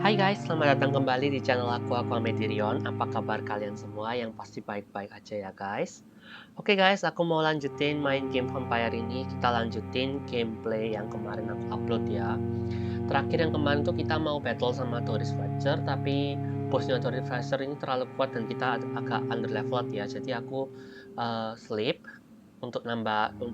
Hai guys, selamat datang kembali di channel aku Amedirion. Apa kabar kalian semua? Yang pasti baik-baik aja ya guys. Oke guys, aku mau lanjutin main game Vampyr ini. Kita lanjutin gameplay yang kemarin aku upload ya. Terakhir yang kemarin tuh kita mau battle sama Doris Fletcher, tapi bosnya Doris Fletcher ini terlalu kuat dan kita agak under leveled ya. Jadi aku sleep untuk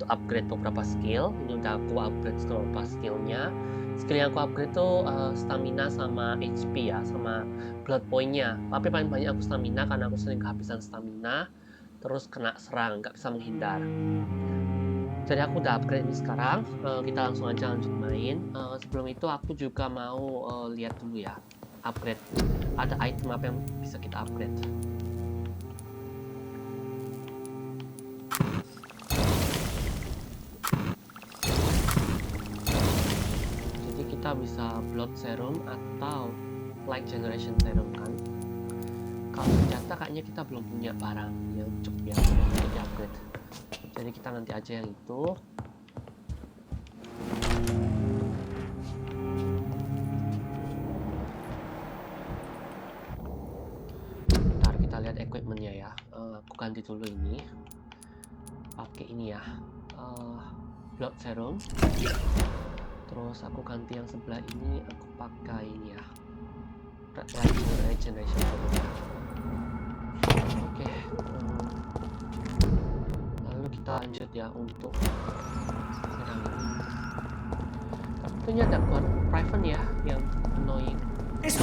upgrade beberapa skill. Ini udah aku upgrade beberapa skillnya. Skill yang aku upgrade tuh stamina sama HP ya, sama blood point-nya. Tapi paling banyak aku stamina karena aku sering kehabisan stamina, terus kena serang, nggak bisa menghindar. Jadi aku udah upgrade ini sekarang. Kita langsung aja lanjut main. Sebelum itu aku juga mau lihat dulu ya, upgrade. Ada item apa yang bisa kita upgrade? Kita bisa blood serum atau light generation serum kan. Kalau senjata kayaknya kita belum punya barang yang cukup ya untuk di upgrade, jadi kita nanti aja yang itu. Ntar kita lihat equipmentnya ya. Aku ganti dulu ini, pakai ini ya, blood serum. Terus aku ganti yang sebelah ini, aku pakai ini ya, light generation. Oke, lalu kita lanjut ya untuk serang ini. Tapi tentunya ada private ya yang annoying. It's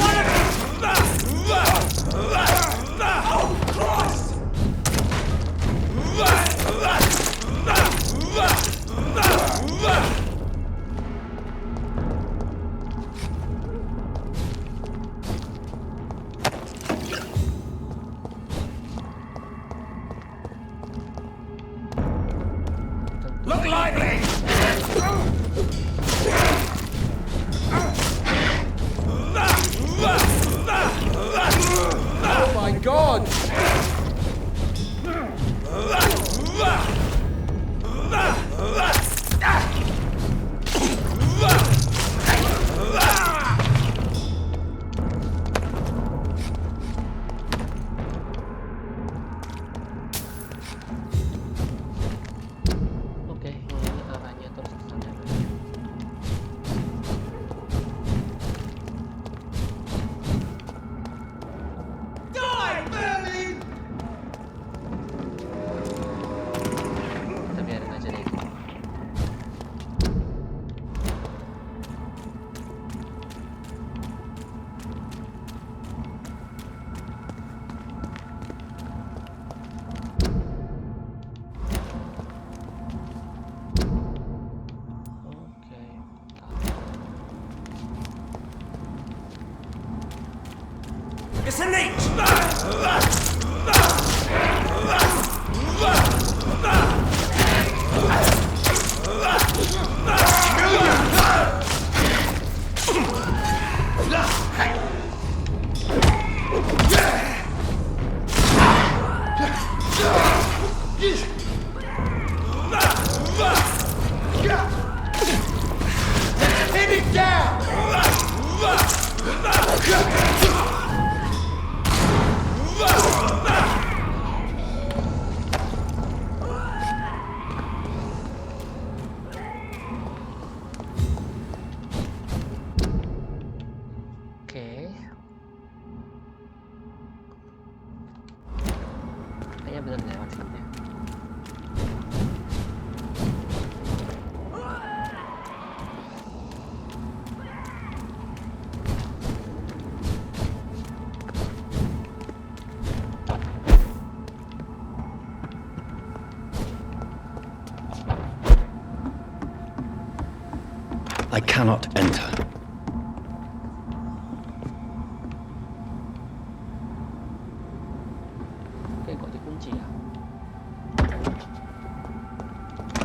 a leech! Hit it down! Kayaknya bener lewat sini. I cannot enter. Oke, kok dikunci ya?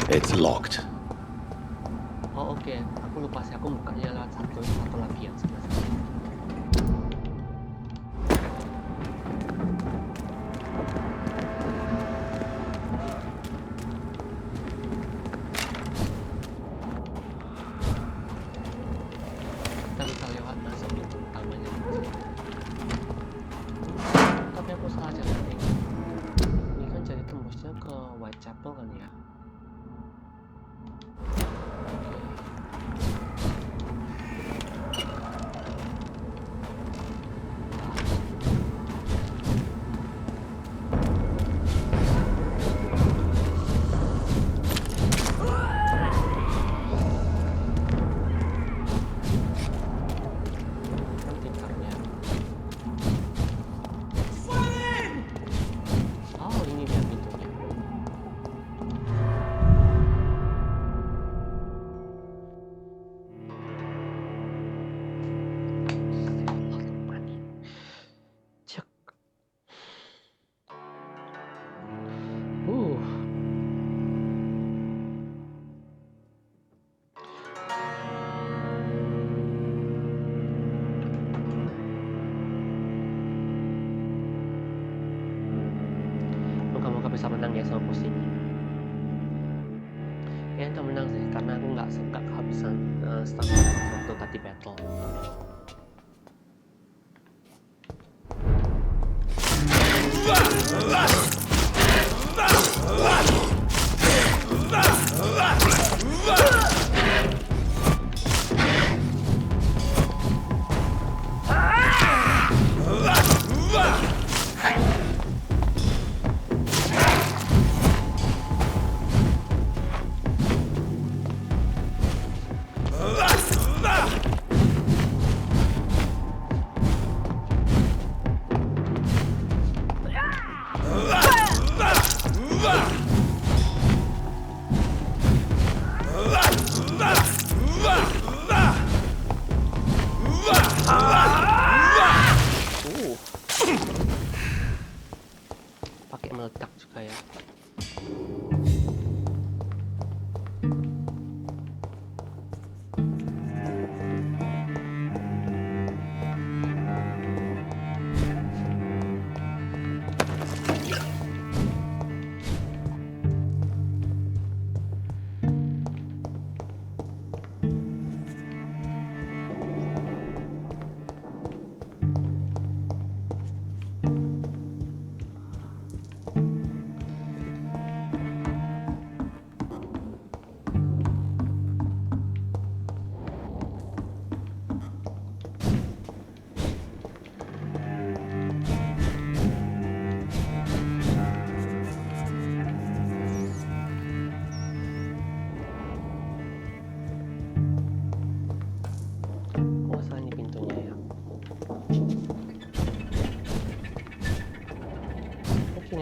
It's locked. Oh oke, aku lupa sih, aku bukanya lewat satu lagi yang sebelah sini. Kita bisa lewat masuk pintu utamanya. salah aja setting. Ini kan jadi tembusnya ke Whitechapel kan ya. Bisa menang ya sama bos ini. Kayaknya nggak menang sih, karena aku nggak suka kehabisan stamina waktu tadi battle. Pakai meledak juga ya.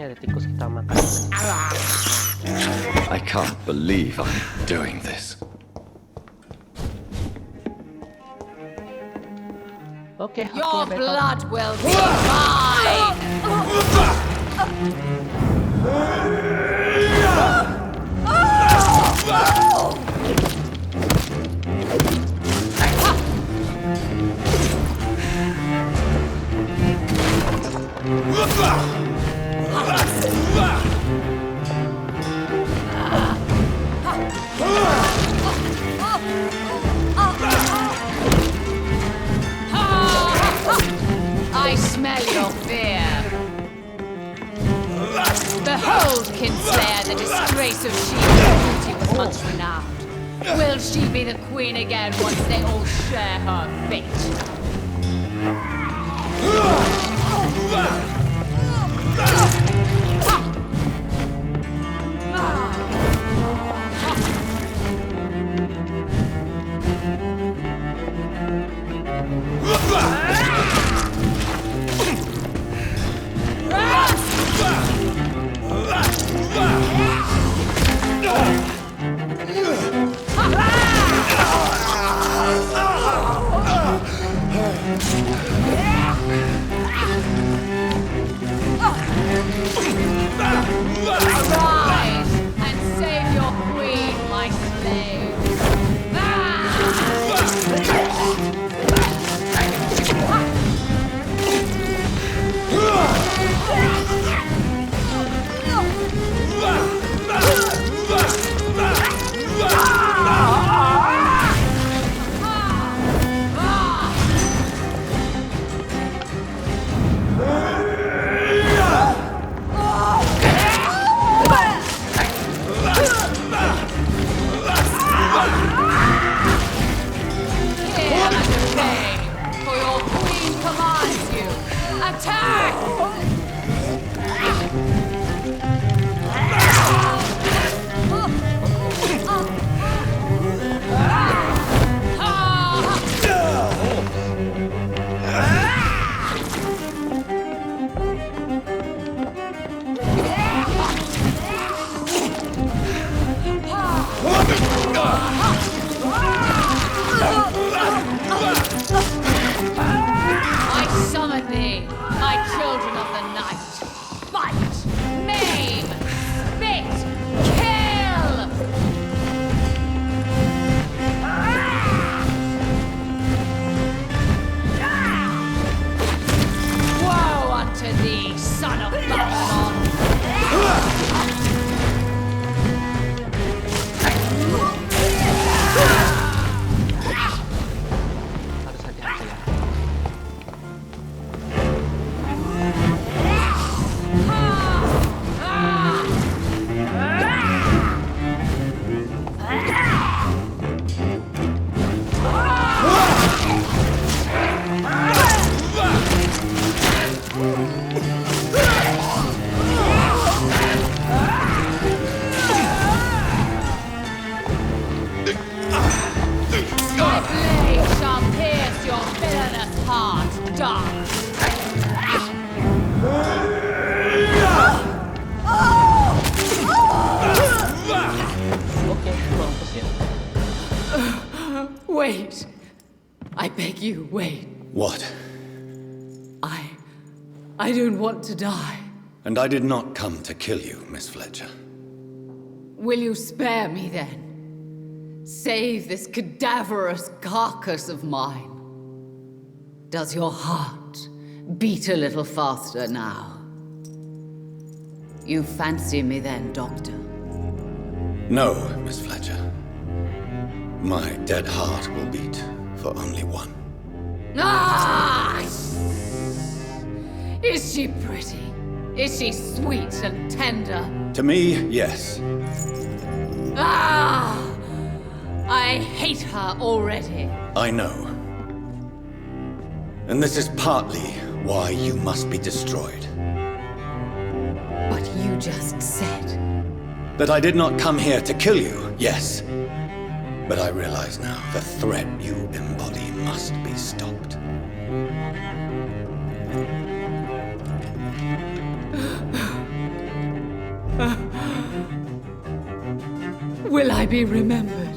Ada tikus kita makan. I can't believe I'm doing this. Okay, your blood will be mine. I smell your fear. Behold, Kinslayer, the disgrace of she whose beauty was once renowned. Will she be the queen again once they all share her fate? Rise and save your queen, my slave. start. Oke, mampus ya. Wait. I beg you, wait. What? I don't want to die. And I did not come to kill you, Miss Fletcher. Will you spare me then? Save this cadaverous carcass of mine. Does your heart beat a little faster now? You fancy me then, Doctor? No, Miss Fletcher. My dead heart will beat for only one. Ah! Is she pretty? Is she sweet and tender? To me, yes. Ah! I hate her already. I know. And this is partly why you must be destroyed. But you just said. That I did not come here to kill you, yes. But I realize now the threat you embody must be stopped. Will I be remembered?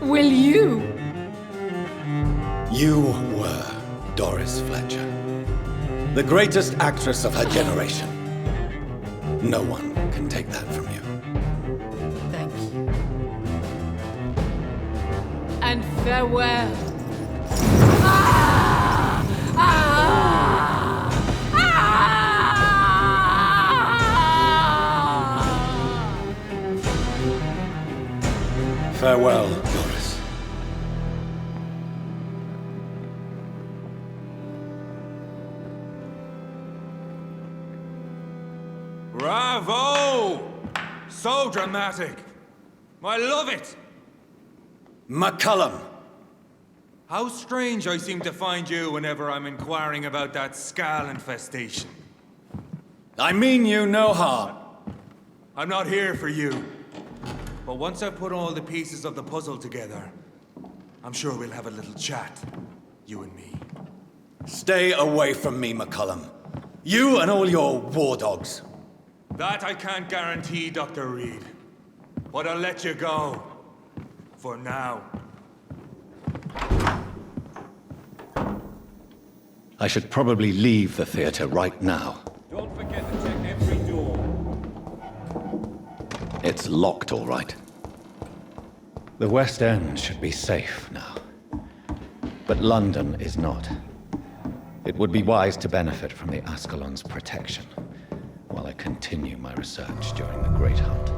Will you? You were Doris Fletcher, the greatest actress of her generation. No one can take that from you. Thank you. And farewell. Ah! Ah! Ah! Farewell, Doris. Bravo! So dramatic. I love it. McCullum! How strange I seem to find you whenever I'm inquiring about that skull infestation. I mean you no harm. I'm not here for you. But once I've put all the pieces of the puzzle together, I'm sure we'll have a little chat, you and me. Stay away from me, McCullum. You and all your war dogs. That I can't guarantee, Dr. Reed. But I'll let you go. For now. I should probably leave the theater right now. Don't forget to check every door. It's locked, all right. The West End should be safe now. But London is not. It would be wise to benefit from the Ascalon's protection while I continue my research during the Great Hunt.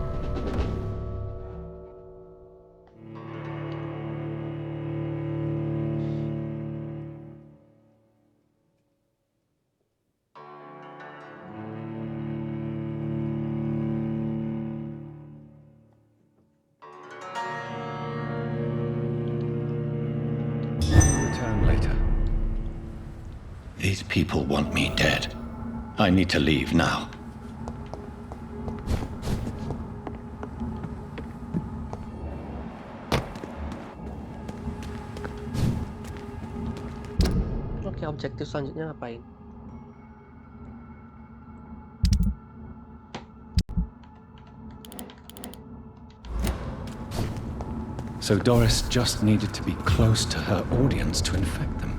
Return later. These people want me dead. I need to leave now. Oke, objektif selanjutnya ngapain? So Doris just needed to be close to her audience to infect them.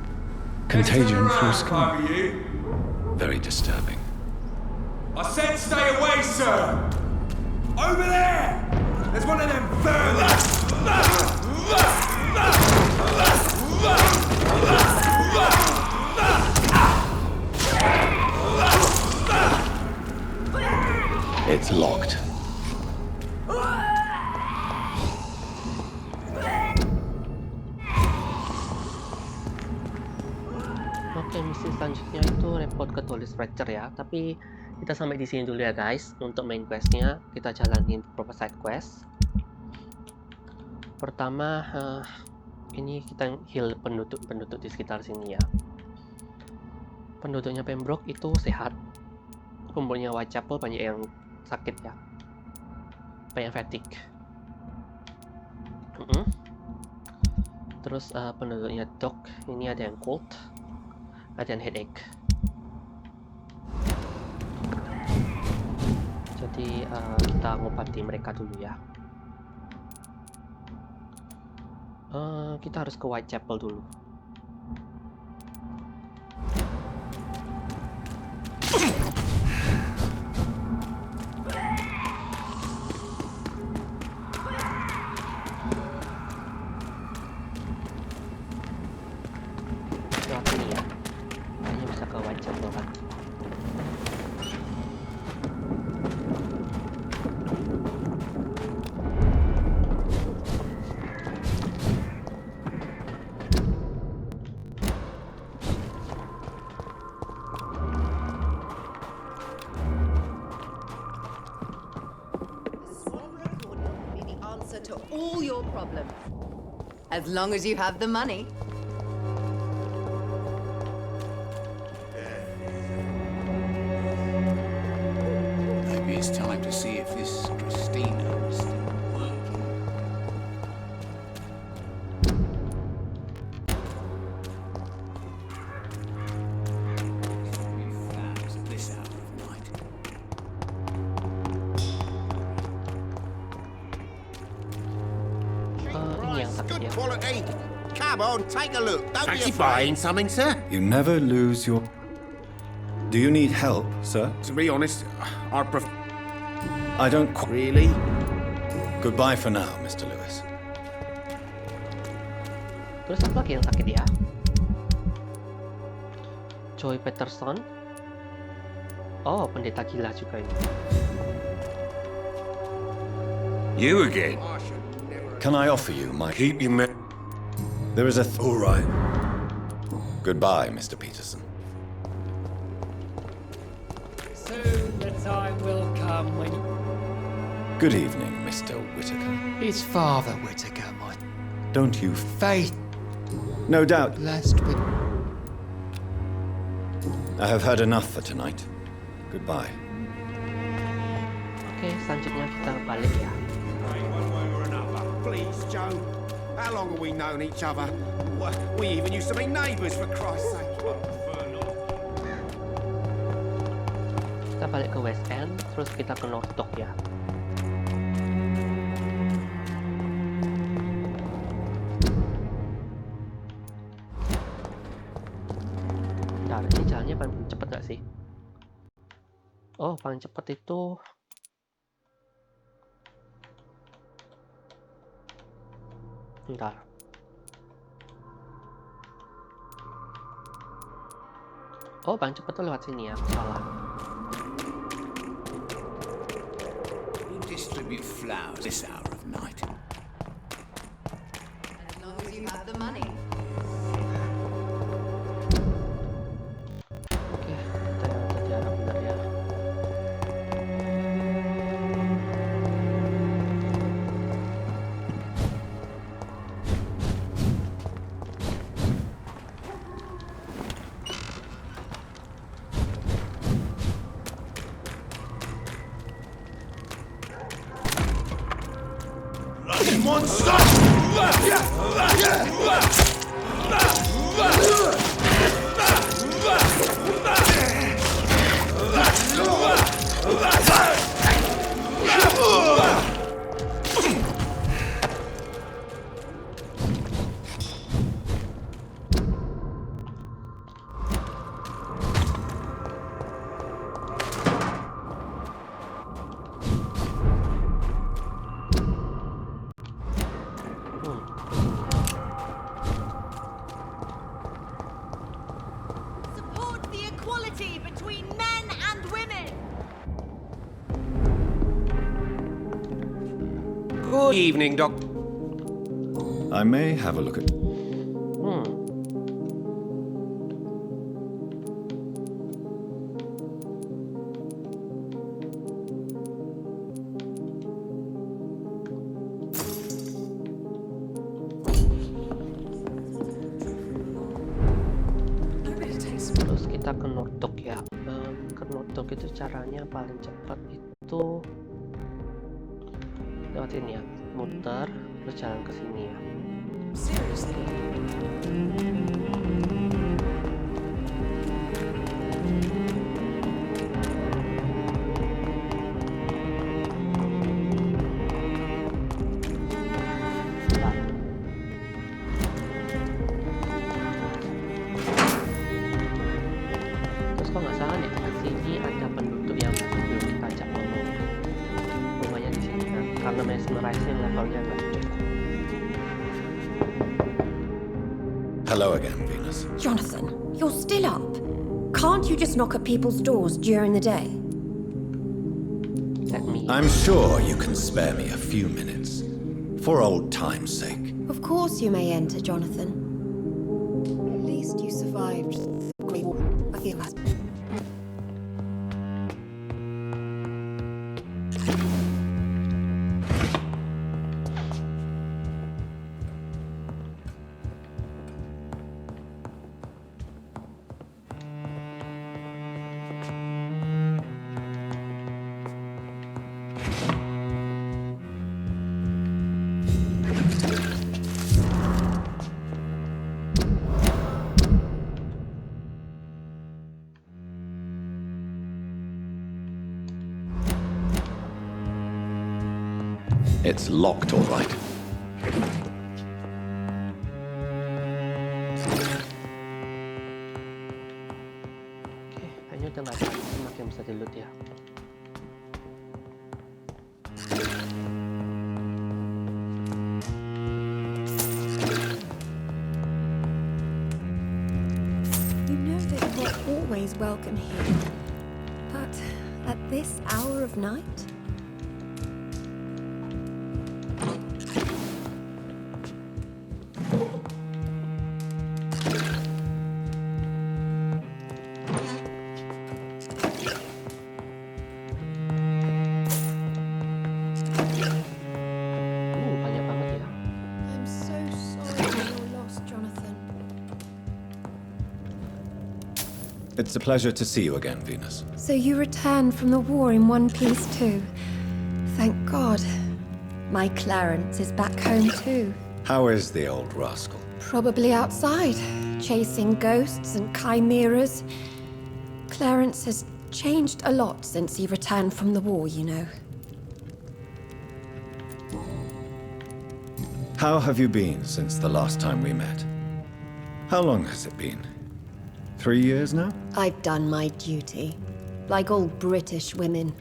Contagion through skin. Very disturbing. I said stay away, sir! Over there! There's one of them vermin! It's locked. Oke, misi selanjutnya itu report ke tulis Fletcher ya. Tapi kita sampai di sini dulu ya guys. Untuk main questnya kita jalanin beberapa side quest. Pertama, ini kita heal penduduk di sekitar sini ya. Penduduknya Pembroke itu sehat. Kumpulnya Whitechapel banyak yang sakit ya. Banyak fatigue. Terus penduduknya dog, ini ada yang cold, ada yang headache. Jadi kita ngobati mereka dulu ya. Kita harus ke Whitechapel dulu. Lewat sini ya. Kayaknya bisa ke Whitechapel kan. To all your problems, as long as you have the money. Maybe it's time to see if this Christina is still working. Flowers at this hour of night. Ini yang sakit ya. Quality. Come on, take a look. Don't Fancy be afraid. buying something, sir? You never lose your... Do you need help, sir? To be honest, our I don't really. Goodbye for now, Mr. Lewis. Terus apa lagi yang sakit ya? Joy Peterson. Oh, pendeta gila juga ini. You again? Can I offer you my... Keep your men. There is a... All right. Goodbye, Mr. Peterson. Soon the time will come when Good evening, Mr. Whittaker. it's Father Whittaker, my Don't you... faith No doubt. blessed with. I have heard enough for tonight. Goodbye. Oke, selanjutnya kita balik ya. One way or another. Please, Joe. How long have we known each other? We even used to be neighbours, for Christ's sake. Kita balik ke West End, terus kita ke North Dock ya. Bentar, ini jalannya paling cepet gak sih? Oh, paling cepet itu... Bentar. Oh, paling cepet tuh lewat sini ya, aku salah. You distribute flowers this hour of night. As long as you have the money. Oke, kita yang tadi arah benar ya. Support the equality between men and women. Good evening, Doc. I may have a look at... Terus kita ke North Dock ya. Ke North Dock itu caranya paling cepat itu lewat ini ya, muter terus jalan ke sini ya. Seriously? Terus kok nggak salah nih, di sini ada penutup yang masih belum kita ajak ngomong. Rumahnya di sini kan, karena mesmerizing levelnya nggak cukup. Hello again, Venus. Jonathan, you're still up. Can't you just knock at people's doors during the day? Let me. I'm sure you can spare me a few minutes. For old time's sake. Of course you may enter, Jonathan. At least you survived the Great War. I feel that. It's locked, all right. Oke, kayaknya udah nggak ada item yang bisa di-loot ya. You know that you're always welcome here. But at this hour of night? Banyak banget ya. I'm so sorry you're lost, Jonathan. It's a pleasure to see you again, Venus. So you returned from the war in one piece too. Thank God. My Clarence is back home too. How is the old rascal? Probably outside, chasing ghosts and chimeras. Clarence has changed a lot since he returned from the war, you know. How have you been since the last time we met? How long has it been? 3 years now? I've done my duty, like all British women.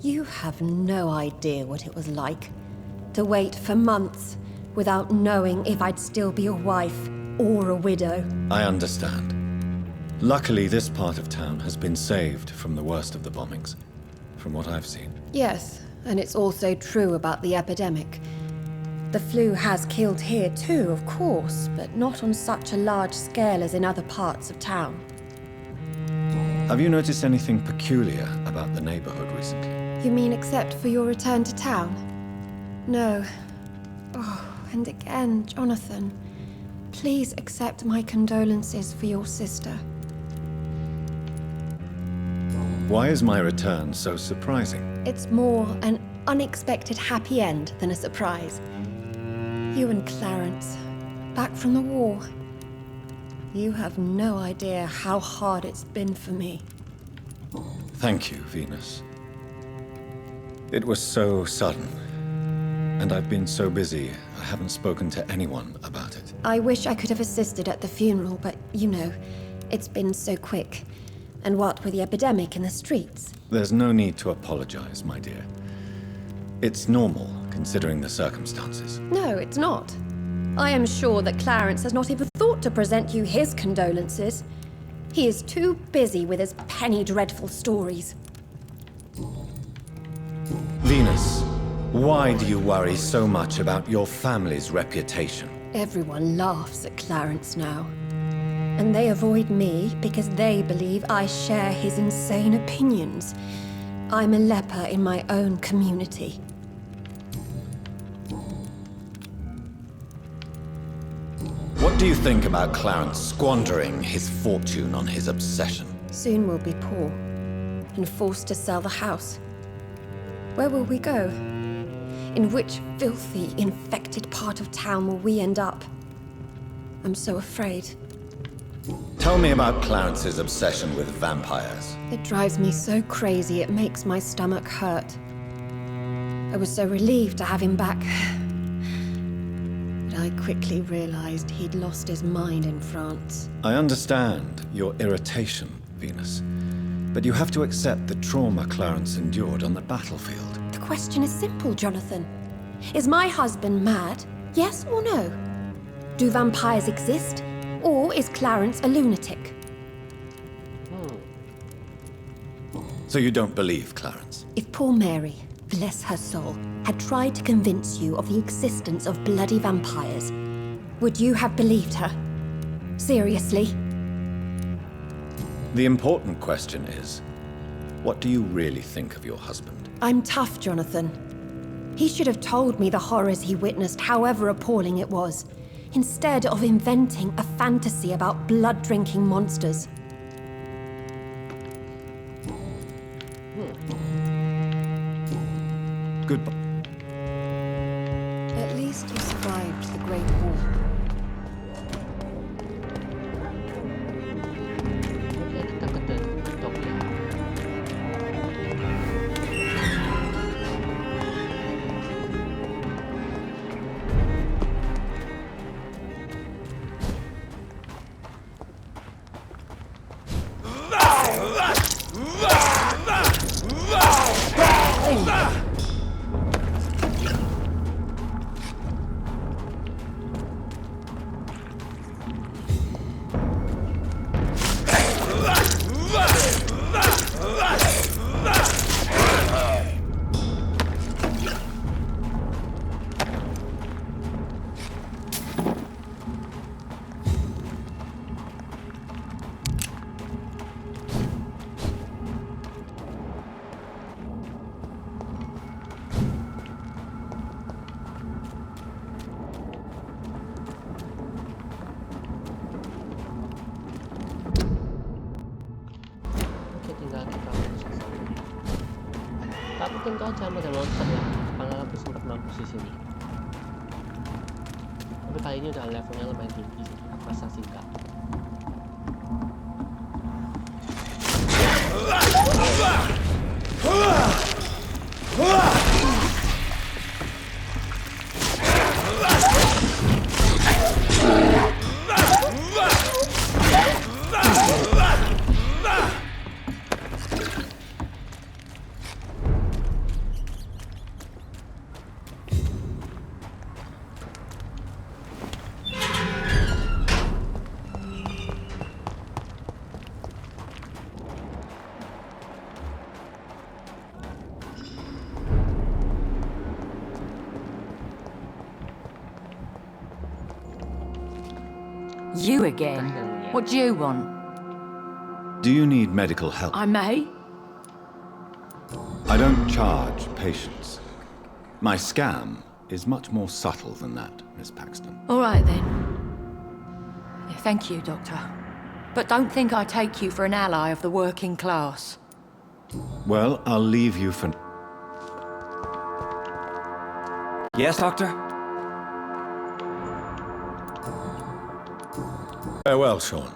You have no idea what it was like to wait for months without knowing if I'd still be a wife or a widow. I understand. Luckily, this part of town has been saved from the worst of the bombings, from what I've seen. Yes, and it's also true about the epidemic. The flu has killed here too, of course, but not on such a large scale as in other parts of town. Have you noticed anything peculiar about the neighborhood recently? You mean except for your return to town? No. Oh, and again, Jonathan, please accept my condolences for your sister. Why is my return so surprising? It's more an unexpected happy end than a surprise. You and Clarence, back from the war. You have no idea how hard it's been for me. Thank you, Venus. It was so sudden, and I've been so busy, I haven't spoken to anyone about it. I wish I could have assisted at the funeral, but you know, it's been so quick. And what with the epidemic in the streets? There's no need to apologize, my dear. It's normal, considering the circumstances. No, it's not. I am sure that Clarence has not even thought to present you his condolences. He is too busy with his penny dreadful stories. Venus, why do you worry so much about your family's reputation? Everyone laughs at Clarence now. And they avoid me because they believe I share his insane opinions. I'm a leper in my own community. What do you think about Clarence squandering his fortune on his obsession? Soon we'll be poor and forced to sell the house. Where will we go? In which filthy, infected part of town will we end up? I'm so afraid. Tell me about Clarence's obsession with vampires. It drives me so crazy it makes my stomach hurt. I was so relieved to have him back. But I quickly realized he'd lost his mind in France. I understand your irritation, Venus. But you have to accept the trauma Clarence endured on the battlefield. The question is simple, Jonathan. Is my husband mad? Yes or no? Do vampires exist? Or is Clarence a lunatic? So you don't believe Clarence? If poor Mary, bless her soul, had tried to convince you of the existence of bloody vampires, would you have believed her? Seriously? The important question is, what do you really think of your husband? I'm tough, Jonathan. He should have told me the horrors he witnessed, however appalling it was, instead of inventing a fantasy about blood-drinking monsters. Goodbye. At least you survived the Great War. Oke, kita ke TikTok ya. Oke, tinggal kita masuk sana. Tak mungkin kau aja model monster ya, karena aku sempat mampus di sini. Tapi kali ini udah levelnya lumayan tinggi, aku rasa sih enggak. You again? What do you want? Do you need medical help? I may. I don't charge patients. My scam is much more subtle than that, Miss Paxton. All right, then. Yeah, thank you, Doctor. But don't think I take you for an ally of the working class. Well, I'll leave you for... Yes, Doctor? Farewell, Sean.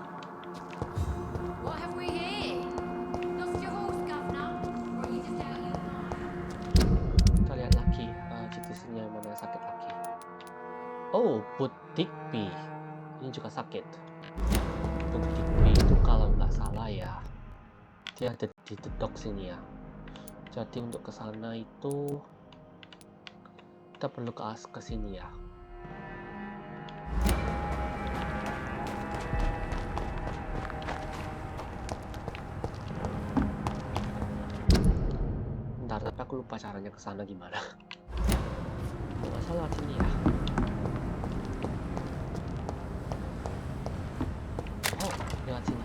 What have we here? Lost your horse, Governor? Or are you just out of Kita lihat lagi citizennya yang mana yang sakit lagi. Oh, Butikpi. Ini juga sakit. Butikpi itu kalau nggak salah ya, dia ada di dedok sini ya. Jadi untuk ke sana itu kita perlu ke sini ya. Bentar, tapi aku lupa caranya ke sana gimana. Nggak salah sini ya. Oh, lewat sini.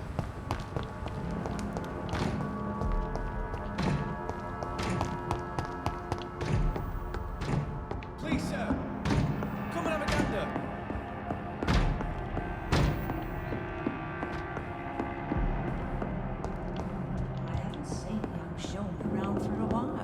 Please, sir. Come and have a gander. I haven't seen young Sean around for a while.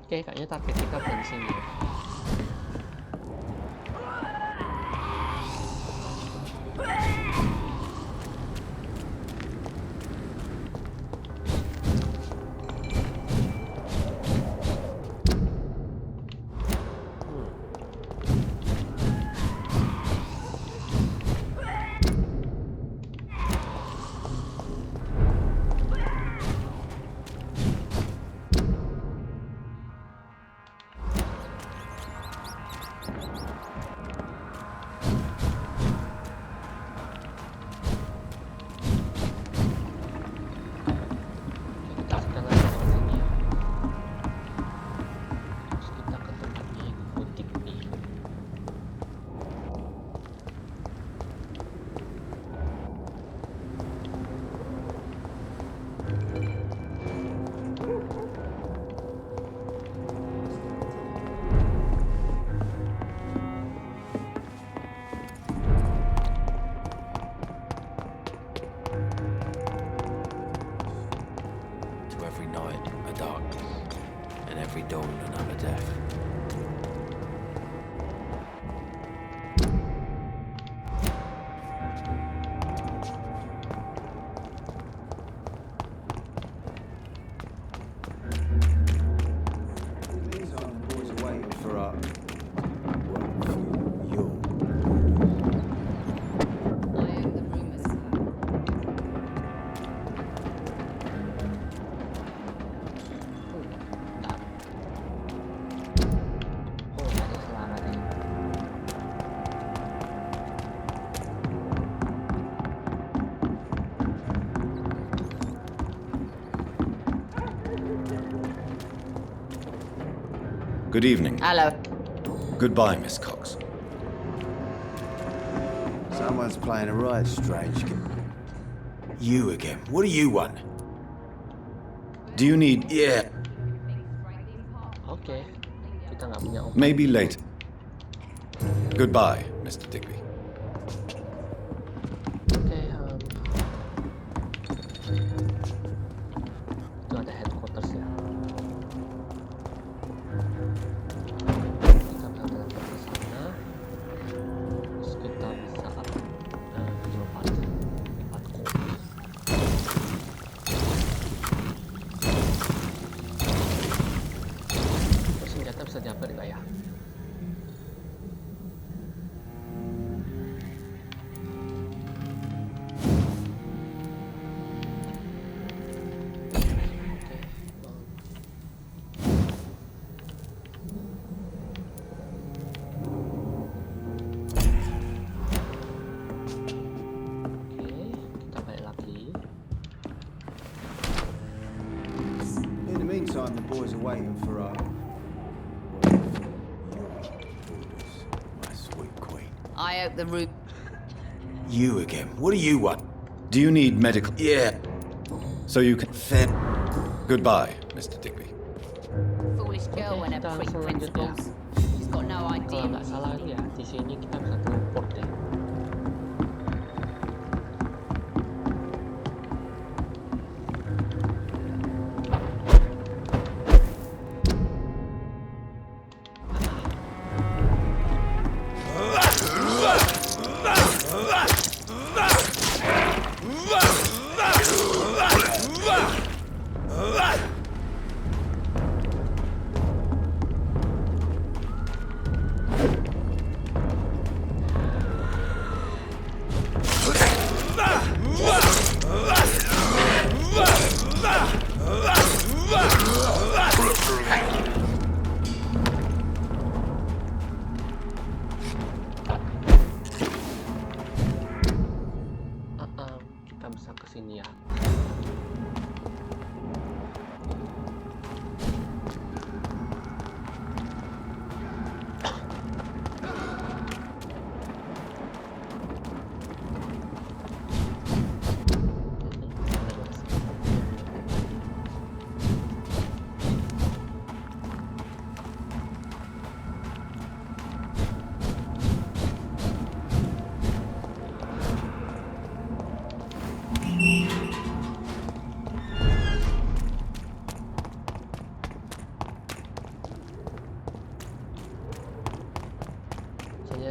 Oke, kayaknya target kita bukan di sini. Good evening. Hello. Goodbye, Miss Cox. Someone's playing a right strange game. You again. What do you want? Do you need... Yeah. Oke, kita nggak punya obat. Maybe later. Goodbye, Mr. Digby. Oke, itu ada headquarters ya. Kita bisa jalan ke sana. Terus kita bisa jual part kopi. Terus senjata bisa diambil nggak ya? Meantime, the boys are waiting for our... My sweet queen. I hope the room... You again. What do you want? Do you need medical... Yeah. So you can... Fair. Goodbye, Mr. Digby. Foolish girl when her Kita langsung lanjut ya. principles. She's got no idea. Kalau nggak salah itu ya, di sini kita bisa teleport deh. Kita bisa ke sini ya.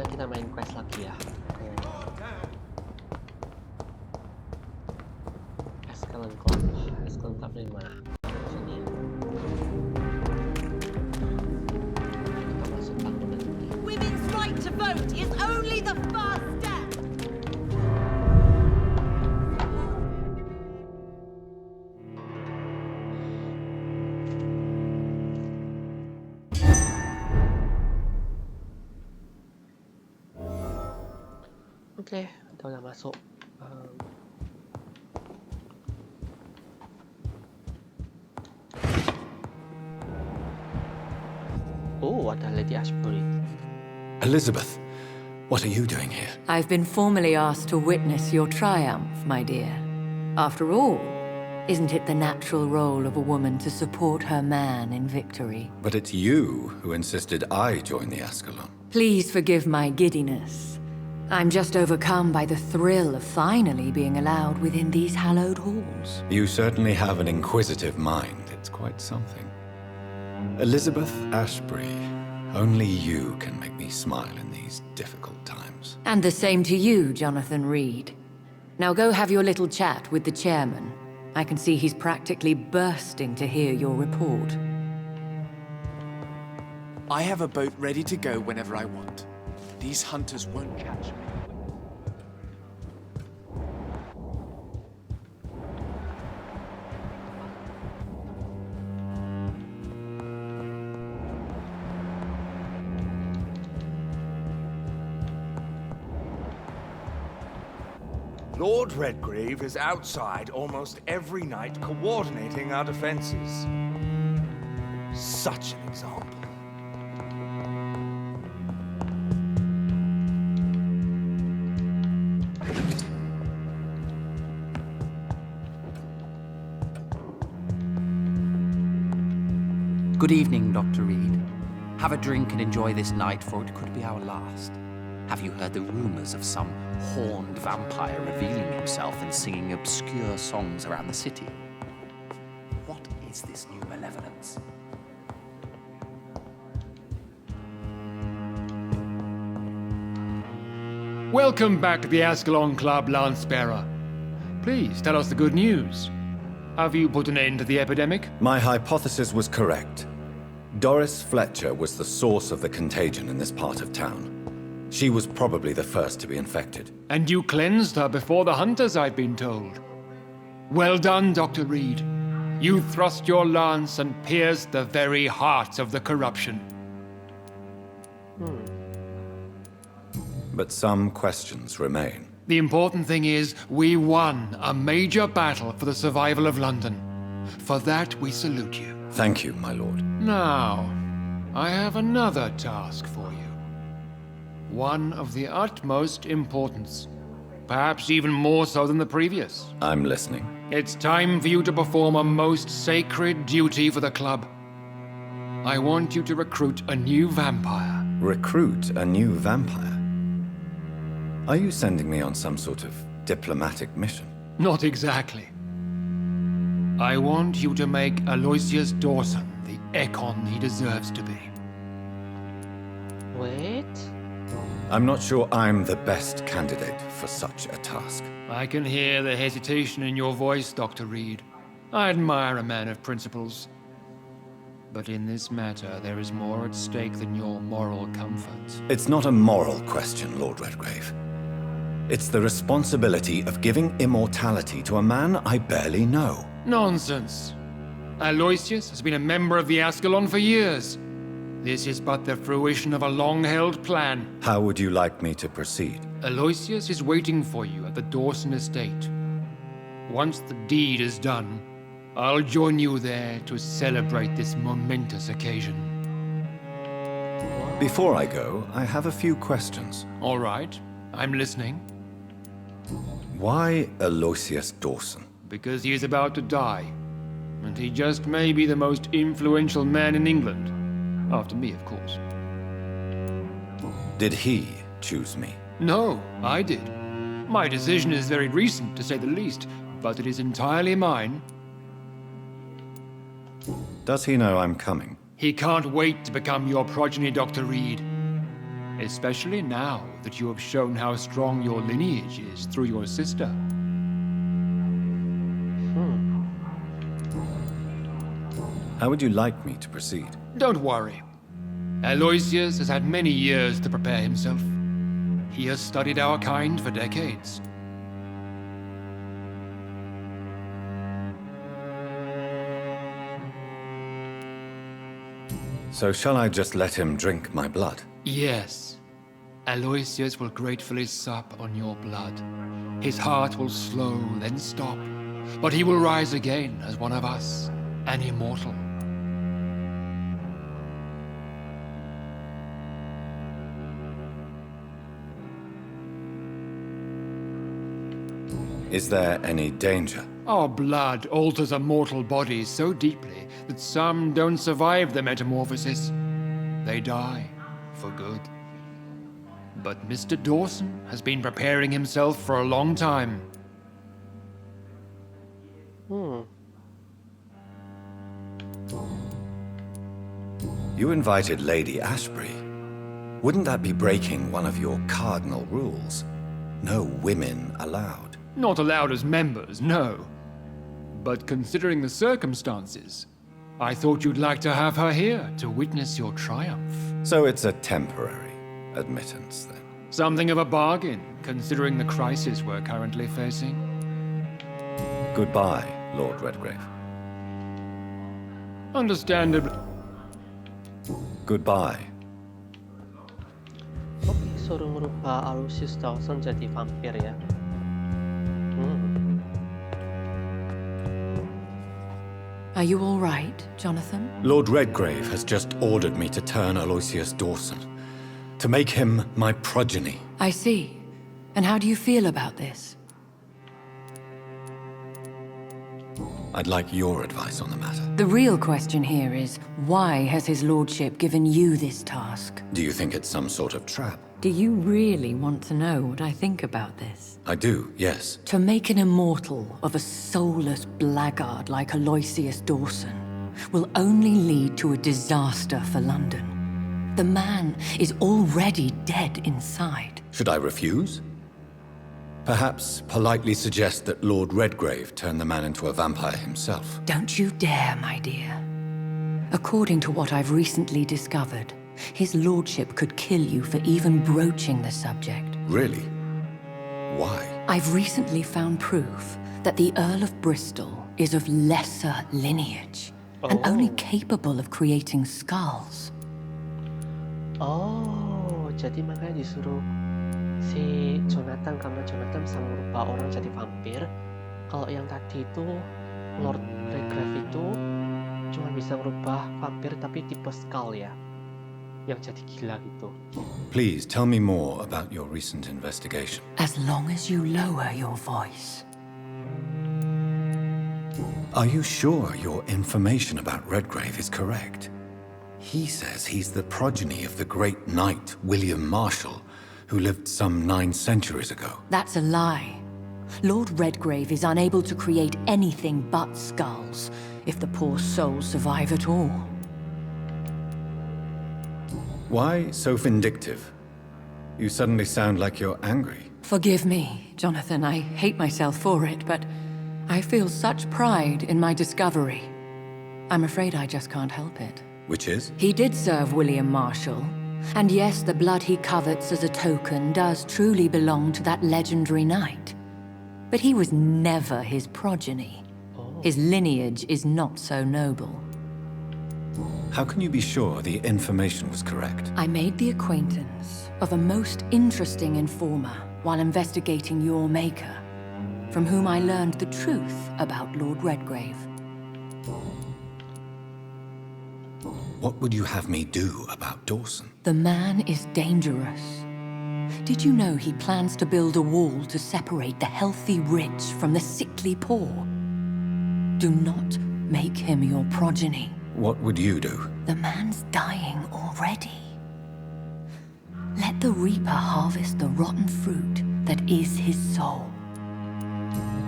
Kita main quest lagi ya. Escalon Club. Escalon Club di mana? Sini. Kita masuk bangunan ini. Women's right to vote is only the first step. Oke, kita udah masuk. Oh, ada Lady Ashbury. Elizabeth, what are you doing here? I've been formally asked to witness your triumph, my dear. After all, isn't it the natural role of a woman to support her man in victory? But it's you who insisted I join the Ascalon. Please forgive my giddiness. I'm just overcome by the thrill of finally being allowed within these hallowed halls. You certainly have an inquisitive mind. It's quite something. Elizabeth Ashbury, only you can make me smile in these difficult times. And the same to you, Jonathan Reed. Now go have your little chat with the chairman. I can see he's practically bursting to hear your report. I have a boat ready to go whenever I want. These hunters won't catch me. Lord Redgrave is outside almost every night coordinating our defenses. Such an example. Good evening, Dr. Reed. Have a drink and enjoy this night, for it could be our last. Have you heard the rumors of some horned vampire revealing himself and singing obscure songs around the city? What is this new malevolence? Welcome back to the Ascalon Club, Lance-Bearer. Please tell us the good news. Have you put an end to the epidemic? My hypothesis was correct. Doris Fletcher was the source of the contagion in this part of town. She was probably the first to be infected. And you cleansed her before the hunters, I've been told. Well done, Dr. Reed. You thrust your lance and pierced the very heart of the corruption. But some questions remain. The important thing is, we won a major battle for the survival of London. For that, we salute you. Thank you, my lord. Now, I have another task for you. One of the utmost importance. Perhaps even more so than the previous. I'm listening. It's time for you to perform a most sacred duty for the club. I want you to recruit a new vampire. Recruit a new vampire? Are you sending me on some sort of diplomatic mission? Not exactly. I want you to make Aloysius Dawson the Ekon he deserves to be. Wait. I'm not sure I'm the best candidate for such a task. I can hear the hesitation in your voice, Dr. Reed. I admire a man of principles. But in this matter, there is more at stake than your moral comfort. It's not a moral question, Lord Redgrave. It's the responsibility of giving immortality to a man I barely know. Nonsense. Aloysius has been a member of the Ascalon for years. This is but the fruition of a long-held plan. How would you like me to proceed? Aloysius is waiting for you at the Dawson estate. Once the deed is done, I'll join you there to celebrate this momentous occasion. Before I go, I have a few questions. All right, I'm listening. Why Aloysius Dawson? Because he is about to die, and he just may be the most influential man in England. After me, of course. Did he choose me? No, I did. My decision is very recent, to say the least, but it is entirely mine. Does he know I'm coming? He can't wait to become your progeny, Dr. Reed. Especially now that you have shown how strong your lineage is through your sister. How would you like me to proceed? Don't worry. Aloysius has had many years to prepare himself. He has studied our kind for decades. So shall I just let him drink my blood? Yes. Aloysius will gratefully sup on your blood. His heart will slow, then stop. But he will rise again as one of us, an immortal. Is there any danger? Our blood alters a mortal body so deeply that some don't survive the metamorphosis. They die for good. But Mr. Dawson has been preparing himself for a long time. You invited Lady Ashbury. Wouldn't that be breaking one of your cardinal rules? No women allowed. Not allowed as members, no. But considering the circumstances, I thought you'd like to have her here to witness your triumph. So it's a temporary admittance, then? Something of a bargain, considering the crisis we're currently facing. Goodbye, Lord Redgrave. Understandable. Goodbye. Suruh merubah Aloysius Dawson jadi vampir ya. Are you all right, Jonathan? Lord Redgrave has just ordered me to turn Aloysius Dawson, to make him my progeny. I see. And how do you feel about this? I'd like your advice on the matter. The real question here is, why has his lordship given you this task? Do you think it's some sort of trap? Do you really want to know what I think about this? I do, yes. To make an immortal of a soulless blackguard like Aloysius Dawson will only lead to a disaster for London. The man is already dead inside. Should I refuse? Perhaps politely suggest that Lord Redgrave turn the man into a vampire himself. Don't you dare, my dear. According to what I've recently discovered, his lordship could kill you for even broaching the subject. Really? Why? I've recently found proof that the Earl of Bristol is of lesser lineage and only capable of creating skulls. Oh, jadi makanya disuruh si Jonathan, karena Jonathan bisa merubah orang jadi vampir. Kalau yang tadi itu Lord Redgrave itu cuma bisa merubah vampir tapi tipe skull ya, yang jadi gila gitu. Please tell me more about your recent investigation. As long as you lower your voice. Are you sure your information about Redgrave is correct? He says he's the progeny of the great knight William Marshal, who lived some 9 centuries ago. That's a lie. Lord Redgrave is unable to create anything but skulls, if the poor souls survive at all. Why so vindictive? You suddenly sound like you're angry. Forgive me, Jonathan. I hate myself for it, but I feel such pride in my discovery. I'm afraid I just can't help it. Which is? He did serve William Marshal. And yes, the blood he covets as a token does truly belong to that legendary knight. But he was never his progeny. His lineage is not so noble. How can you be sure the information was correct? I made the acquaintance of a most interesting informer while investigating your maker. from whom I learned the truth about Lord Redgrave. What would you have me do about Dawson? The man is dangerous. Did you know he plans to build a wall to separate the healthy rich from the sickly poor? Do not make him your progeny. What would you do? The man's dying already. Let the reaper harvest the rotten fruit that is his soul.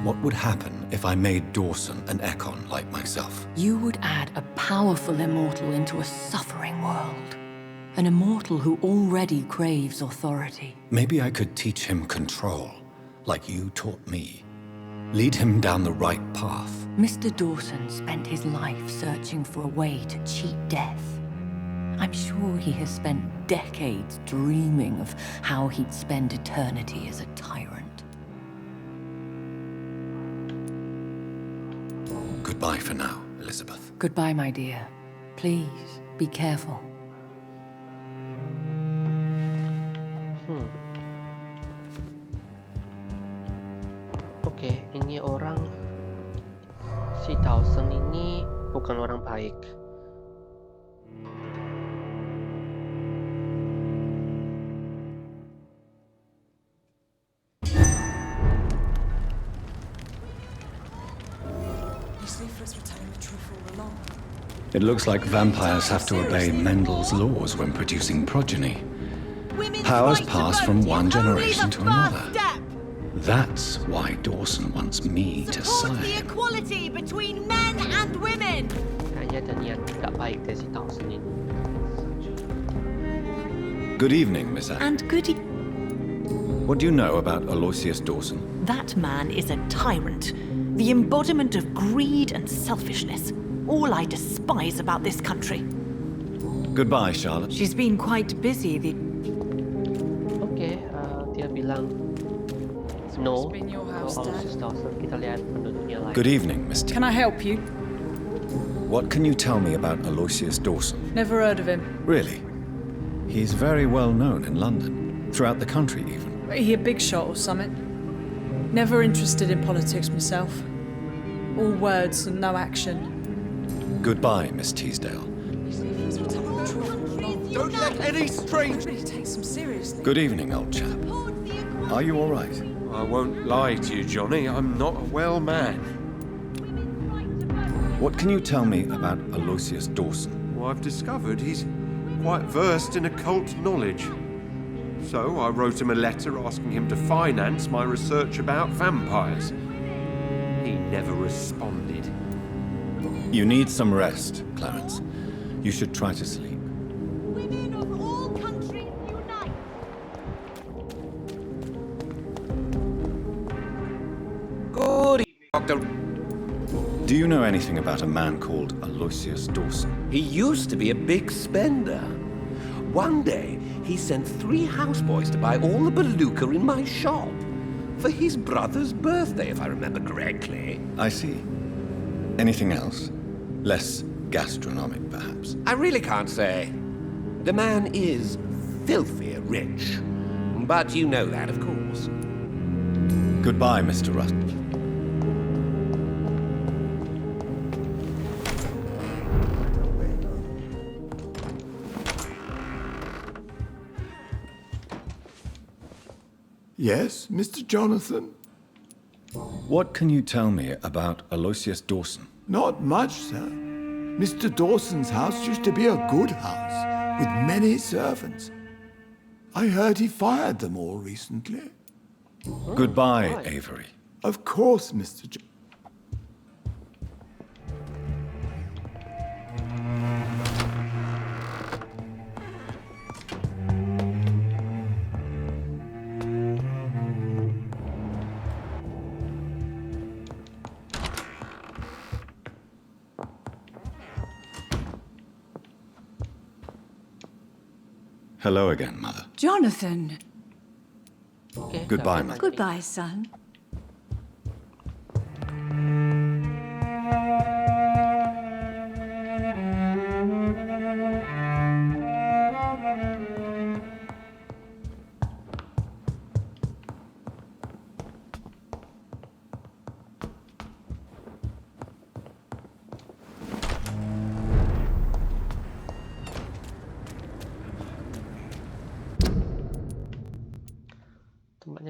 What would happen if I made Dawson an Ekon like myself? You would add a powerful immortal into a suffering world. An immortal who already craves authority. Maybe I could teach him control, like you taught me. Lead him down the right path. Mr. Dawson spent his life searching for a way to cheat death. I'm sure he has spent decades dreaming of how he'd spend eternity as a tyrant. Goodbye for now, Elizabeth. Goodbye, my dear. Please, be careful. Oke, ini orang si Dawson ini bukan orang baik. It looks like vampires have to obey Mendel's laws when producing progeny. Powers pass from one generation to another. That's why Dawson wants me to Support side the him. equality between men and women. Kayaknya ada niat tidak baik dari si Dawson ini. Good evening, Miss Anne. And What do you know about Aloysius Dawson? that man is a tyrant, the embodiment of greed and selfishness. All I despise about this country. Goodbye, Charlotte. She's been quite busy. Oke, dia bilang no ke Aloysius Dawson. Kita lihat penduduknya lain. Good evening, Miss T. Can I help you? What can you tell me about Aloysius Dawson? Never heard of him. Really? He's very well known in London, throughout the country even. He a big shot or something? Never interested in politics myself. All words and no action. Goodbye, Miss Teasdale. Don't let any strange... Take some seriously. Good evening, old chap. Are you all right? I won't lie to you, Johnny. I'm not a well man. What can you tell me about Aloysius Dawson? Well, I've discovered he's quite versed in occult knowledge. So I wrote him a letter asking him to finance my research about vampires. He never responded. You need some rest, Clarence. You should try to sleep. Women of all countries unite. Good evening, Doctor. Do you know anything about a man called Aloysius Dawson? He used to be a big spender. One day, he sent 3 houseboys to buy all the baluka in my shop. For his brother's birthday, if I remember correctly. I see. Anything else? Less gastronomic, perhaps? I really can't say. The man is filthy rich. But you know that, of course. Goodbye, Mr. Rust. Yes, Mr. Jonathan? What can you tell me about Aloysius Dawson? Not much, sir. Mr. Dawson's house used to be a good house, with many servants. I heard he fired them all recently. Goodbye, Avery. Of course, Mr. Hello again, Mother. Jonathan. Goodbye, Mother. Goodbye, son.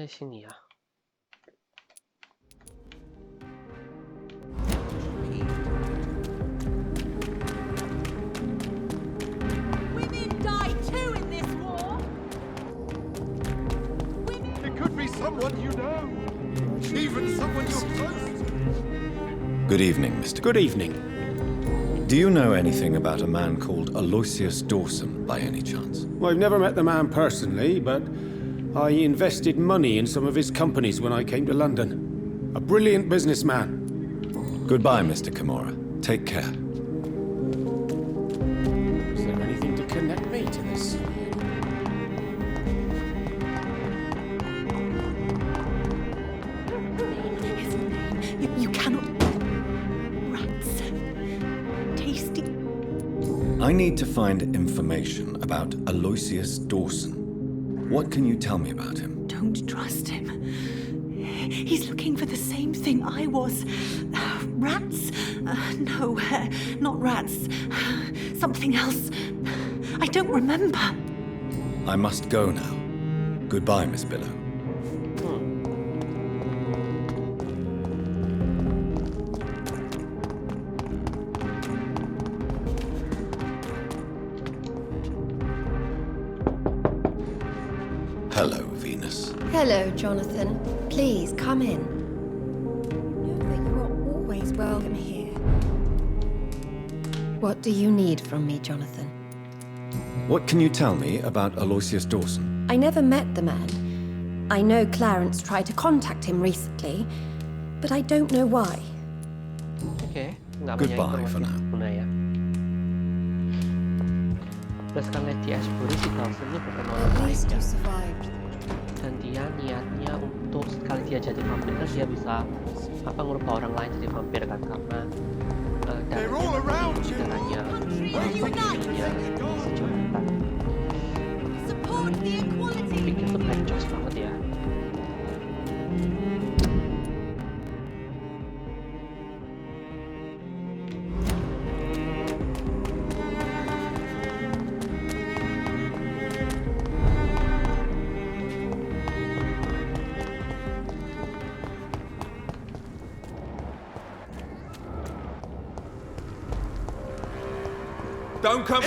Di sini ya. Women die too in this war. It could be someone you know. Even someone you're close to. Good evening, Mr. Good evening. Do you know anything about a man called Aloysius Dawson, by any chance? Well, I've never met the man personally, but I invested money in some of his companies when I came to London. A brilliant businessman. Goodbye, Mr. Kimura. Take care. Is there anything to connect me to this? His name. You cannot. Rats. Tasty. I need to find information about Aloysius Dawson. What can you tell me about him? Don't trust him. He's looking for the same thing I was. Rats? No, not rats. Something else. I don't remember. I must go now. Goodbye, Miss Billow. Hello, Venus. Hello, Jonathan. Please, come in. Know that you are always welcome here. What do you need from me, Jonathan? What can you tell me about Aloysius Dawson? I never met the man. I know Clarence tried to contact him recently, but I don't know why. Oke, nggak banyak Goodbye for informasi now. berguna ya. Berdasarkan lihat di Ashbury, si Dawson ini bukan orang At baik least ya. you survived. Dan dia niatnya untuk sekali dia jadi vampir kan dia bisa ngubah orang lain jadi vampir kan, karena darahnya vampirnya sejuta. Support the equality. Pikir tuh kayak jos banget ya. Don't come.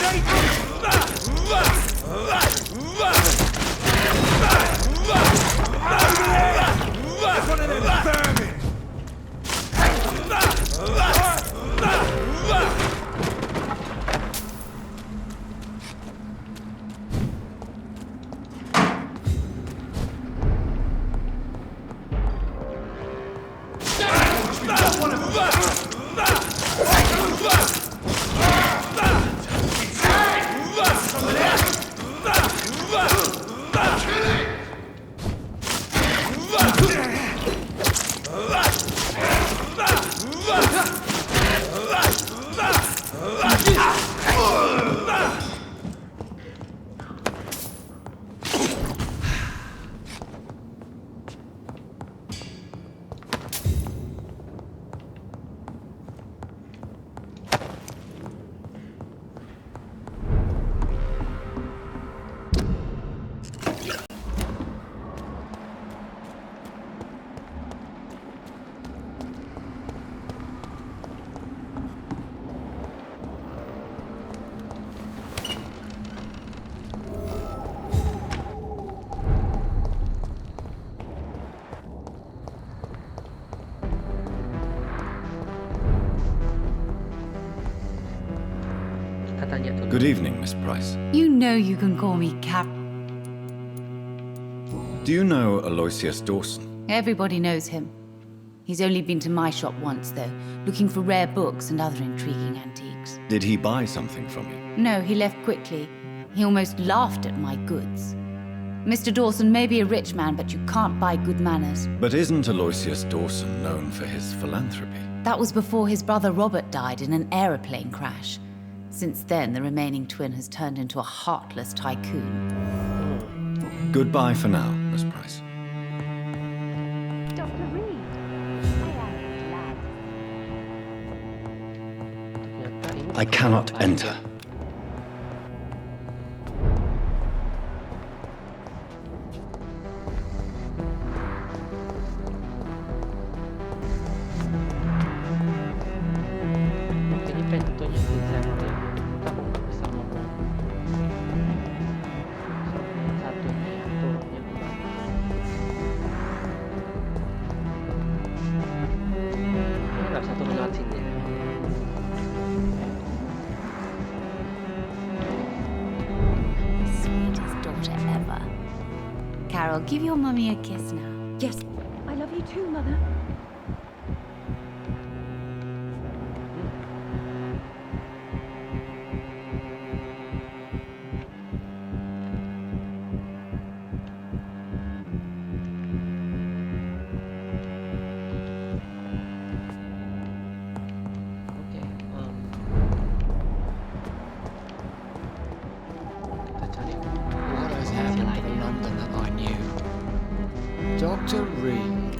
Good evening, Miss Price. You know you can call me Cap. Do you know Aloysius Dawson? Everybody knows him. He's only been to my shop once, though, looking for rare books and other intriguing antiques. Did he buy something from you? No, he left quickly. He almost laughed at my goods. Mr. Dawson may be a rich man, but you can't buy good manners. But isn't Aloysius Dawson known for his philanthropy? That was before his brother Robert died in an aeroplane crash. Since then, the remaining twin has turned into a heartless tycoon. Goodbye for now, Miss Price. Dr. Reed, I cannot enter. girl. Give your mummy a kiss now. Yes, I love you too, Mother. What has happened to the London that I knew? Dr. Reed.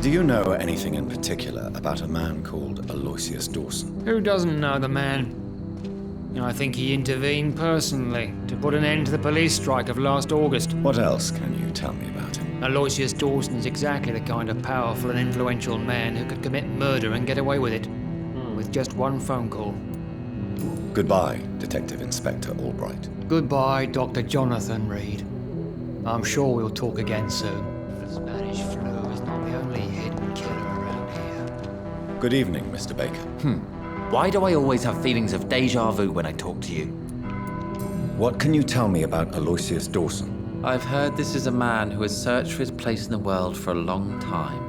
Do you know anything in particular about a man called Aloysius Dawson? Who doesn't know the man? I think he intervened personally to put an end to the police strike of last August. What else can you tell me about him? Aloysius Dawson is exactly the kind of powerful and influential man who could commit murder and get away with it. With just one phone call. Goodbye, Detective Inspector Albright. Goodbye, Dr. Jonathan Reed. I'm sure we'll talk again soon. The Spanish flu is not the only hidden killer around here. Good evening, Mr. Baker. Why do I always have feelings of deja vu when I talk to you? What can you tell me about Aloysius Dawson? I've heard this is a man who has searched for his place in the world for a long time.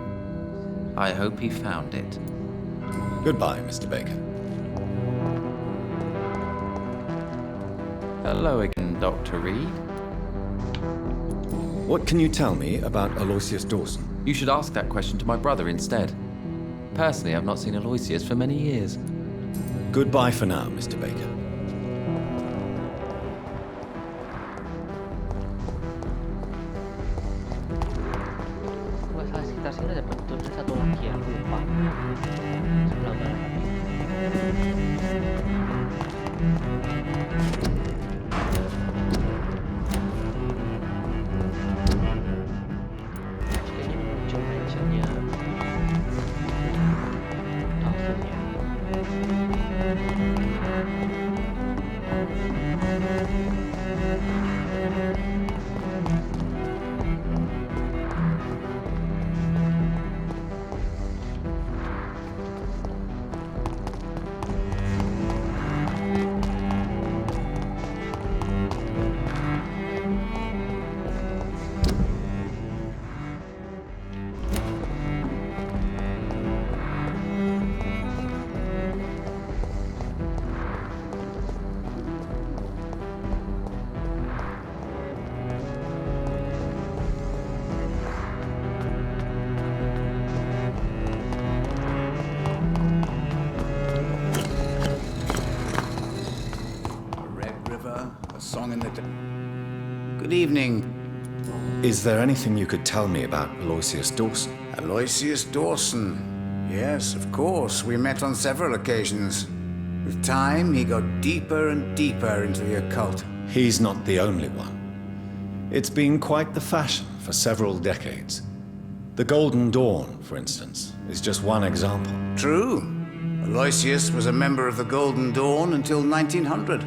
I hope he found it. Goodbye, Mr. Baker. Hello again, Dr. Reed. What can you tell me about Aloysius Dawson? You should ask that question to my brother instead. Personally, I've not seen Aloysius for many years. Goodbye for now, Mr. Baker. Gua salah sekitar sini ada bentuknya satu lagi ya, aku lupa. Sebelah mana? Kayaknya ini muncul mentionnya Tahun ya. Good evening. Is there anything you could tell me about Aloysius Dawson? Aloysius Dawson. Yes, of course. We met on several occasions. With time, he got deeper and deeper into the occult. He's not the only one. It's been quite the fashion for several decades. The Golden Dawn, for instance, is just one example. True. Aloysius was a member of the Golden Dawn until 1900.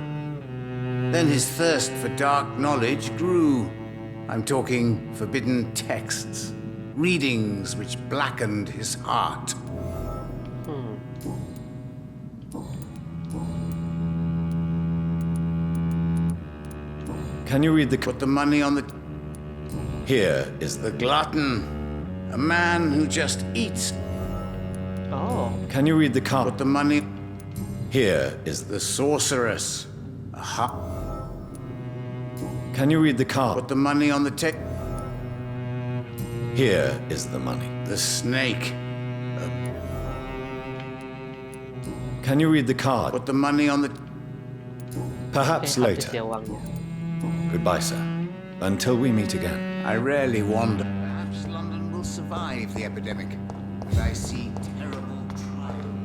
Then his thirst for dark knowledge grew. I'm talking forbidden texts, readings which blackened his heart. Can you read the... Put the money on the... Here is the glutton. A man who just eats. Oh. Can you read the card? Put the money... Here is the sorceress. Aha. Can you read the card? Put the money on the table. Here is the money. The snake. Can you read the card? Put the money on the... Perhaps later. Goodbye, sir. Until we meet again. I rarely wander. Perhaps London will survive the epidemic. And I see terrible trials.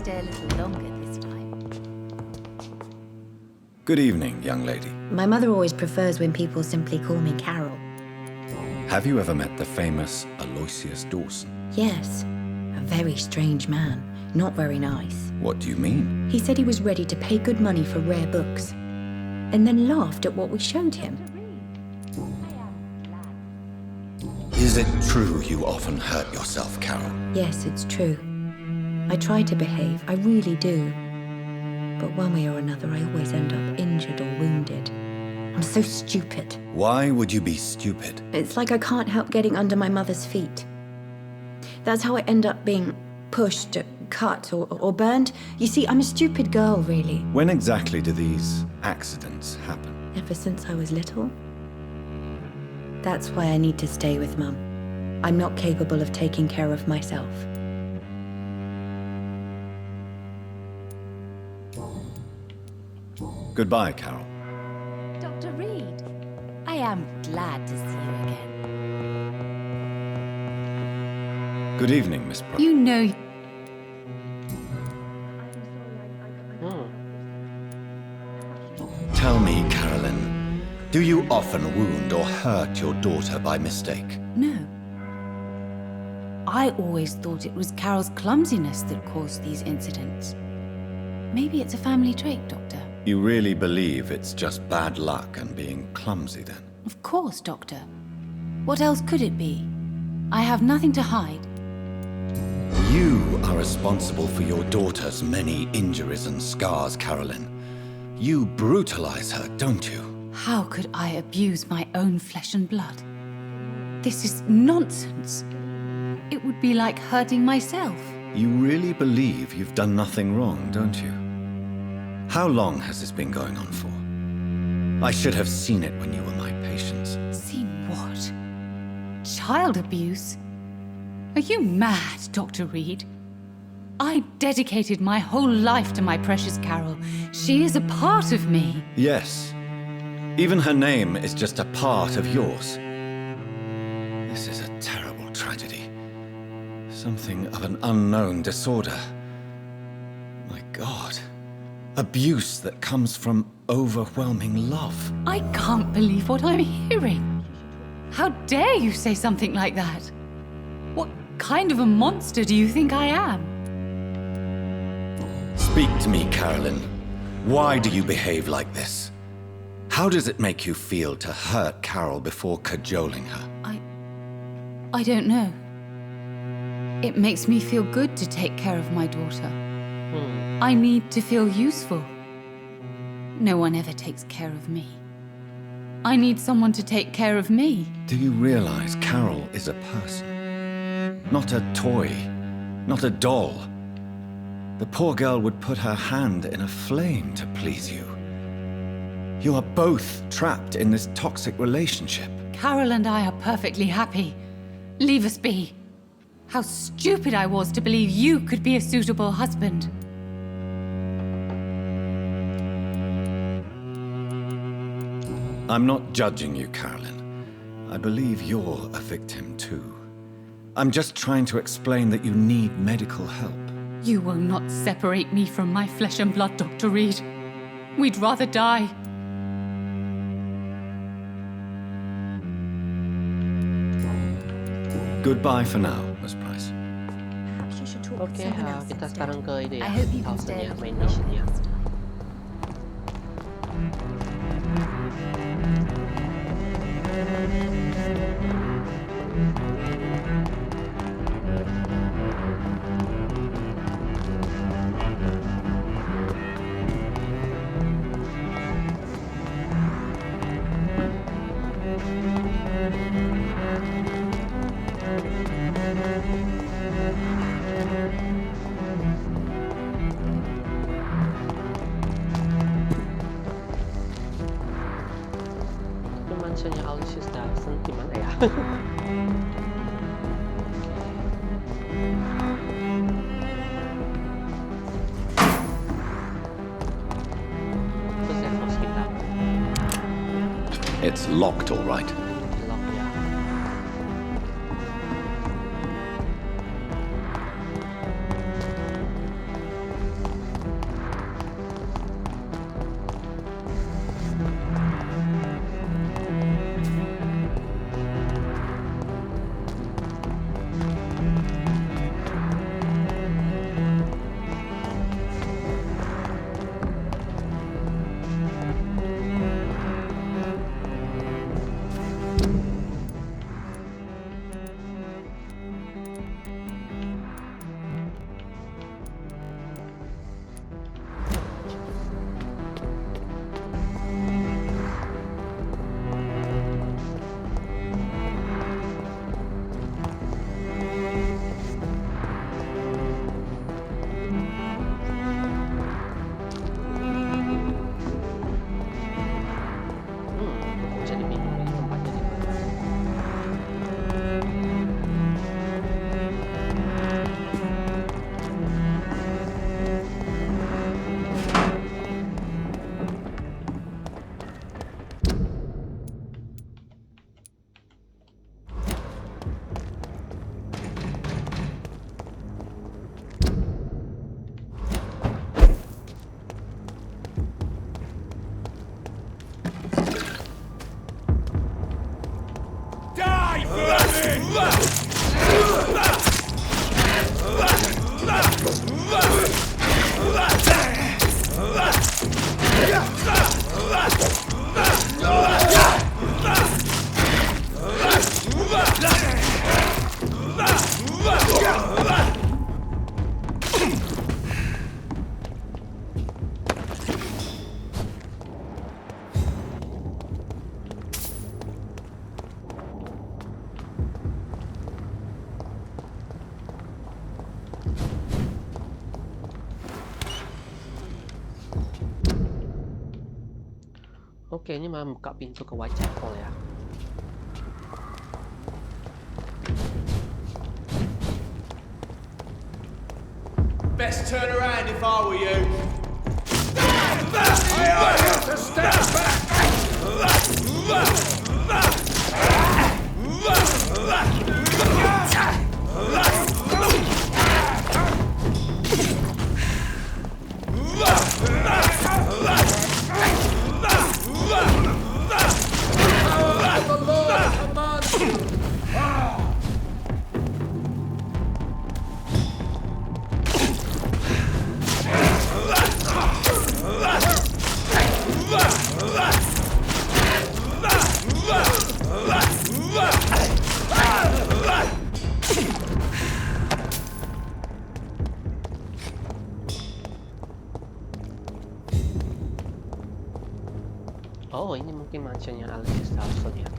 stay a little longer this time. Good evening, young lady. My mother always prefers when people simply call me Carol. Have you ever met the famous Aloysius Dawson? Yes, a very strange man. Not very nice. What do you mean? He said he was ready to pay good money for rare books, and then laughed at what we showed him. Is it true you often hurt yourself, Carol? Yes, it's true. I try to behave, I really do. But one way or another, I always end up injured or wounded. I'm so stupid. Why would you be stupid? It's like I can't help getting under my mother's feet. That's how I end up being pushed, cut, or burned. You see, I'm a stupid girl, really. When exactly do these accidents happen? Ever since I was little. That's why I need to stay with Mum. I'm not capable of taking care of myself. Goodbye, Carol. Dr. Reed, I am glad to see you again. Good evening, Miss Price. You know... Tell me, Carolyn, do you often wound or hurt your daughter by mistake? No. I always thought it was Carol's clumsiness that caused these incidents. Maybe it's a family trait, Doctor. You really believe it's just bad luck and being clumsy, then? Of course, Doctor. What else could it be? I have nothing to hide. You are responsible for your daughter's many injuries and scars, Carolyn. You brutalize her, don't you? How could I abuse my own flesh and blood? This is nonsense. It would be like hurting myself. You really believe you've done nothing wrong, don't you? How long has this been going on for? I should have seen it when you were my patients. Seen what? Child abuse? Are you mad, Dr. Reed? I dedicated my whole life to my precious Carol. She is a part of me. Yes. Even her name is just a part of yours. This is a terrible tragedy. Something of an unknown disorder. My God. Abuse that comes from overwhelming love. I can't believe what I'm hearing. How dare you say something like that? What kind of a monster do you think I am? Speak to me, Carolyn. Why do you behave like this? How does it make you feel to hurt Carol before cajoling her? I don't know. It makes me feel good to take care of my daughter. I need to feel useful. No one ever takes care of me. I need someone to take care of me. Do you realize Carol is a person? Not a toy, not a doll. The poor girl would put her hand in a flame to please you. You are both trapped in this toxic relationship. Carol and I are perfectly happy. Leave us be. How stupid I was to believe you could be a suitable husband. I'm not judging you, Carolyn. I believe you're a victim too. I'm just trying to explain that you need medical help. You will not separate me from my flesh and blood, Dr. Reed. We'd rather die. Goodbye for now, Miss Price. Oke, kita sekarang ke ide ya. I hope you can stay Tahunnya, main missionnya. Itu mansionnya Aloysius Dawson gimana ya? Terus yang harus kita It's locked, all right. lock ya. Oke, ini malah buka pintu ke Whitechapel ya. Best turn around if I were you. I ask you to step back! Oh, ini mungkin mansionnya Alexis Dawson ya.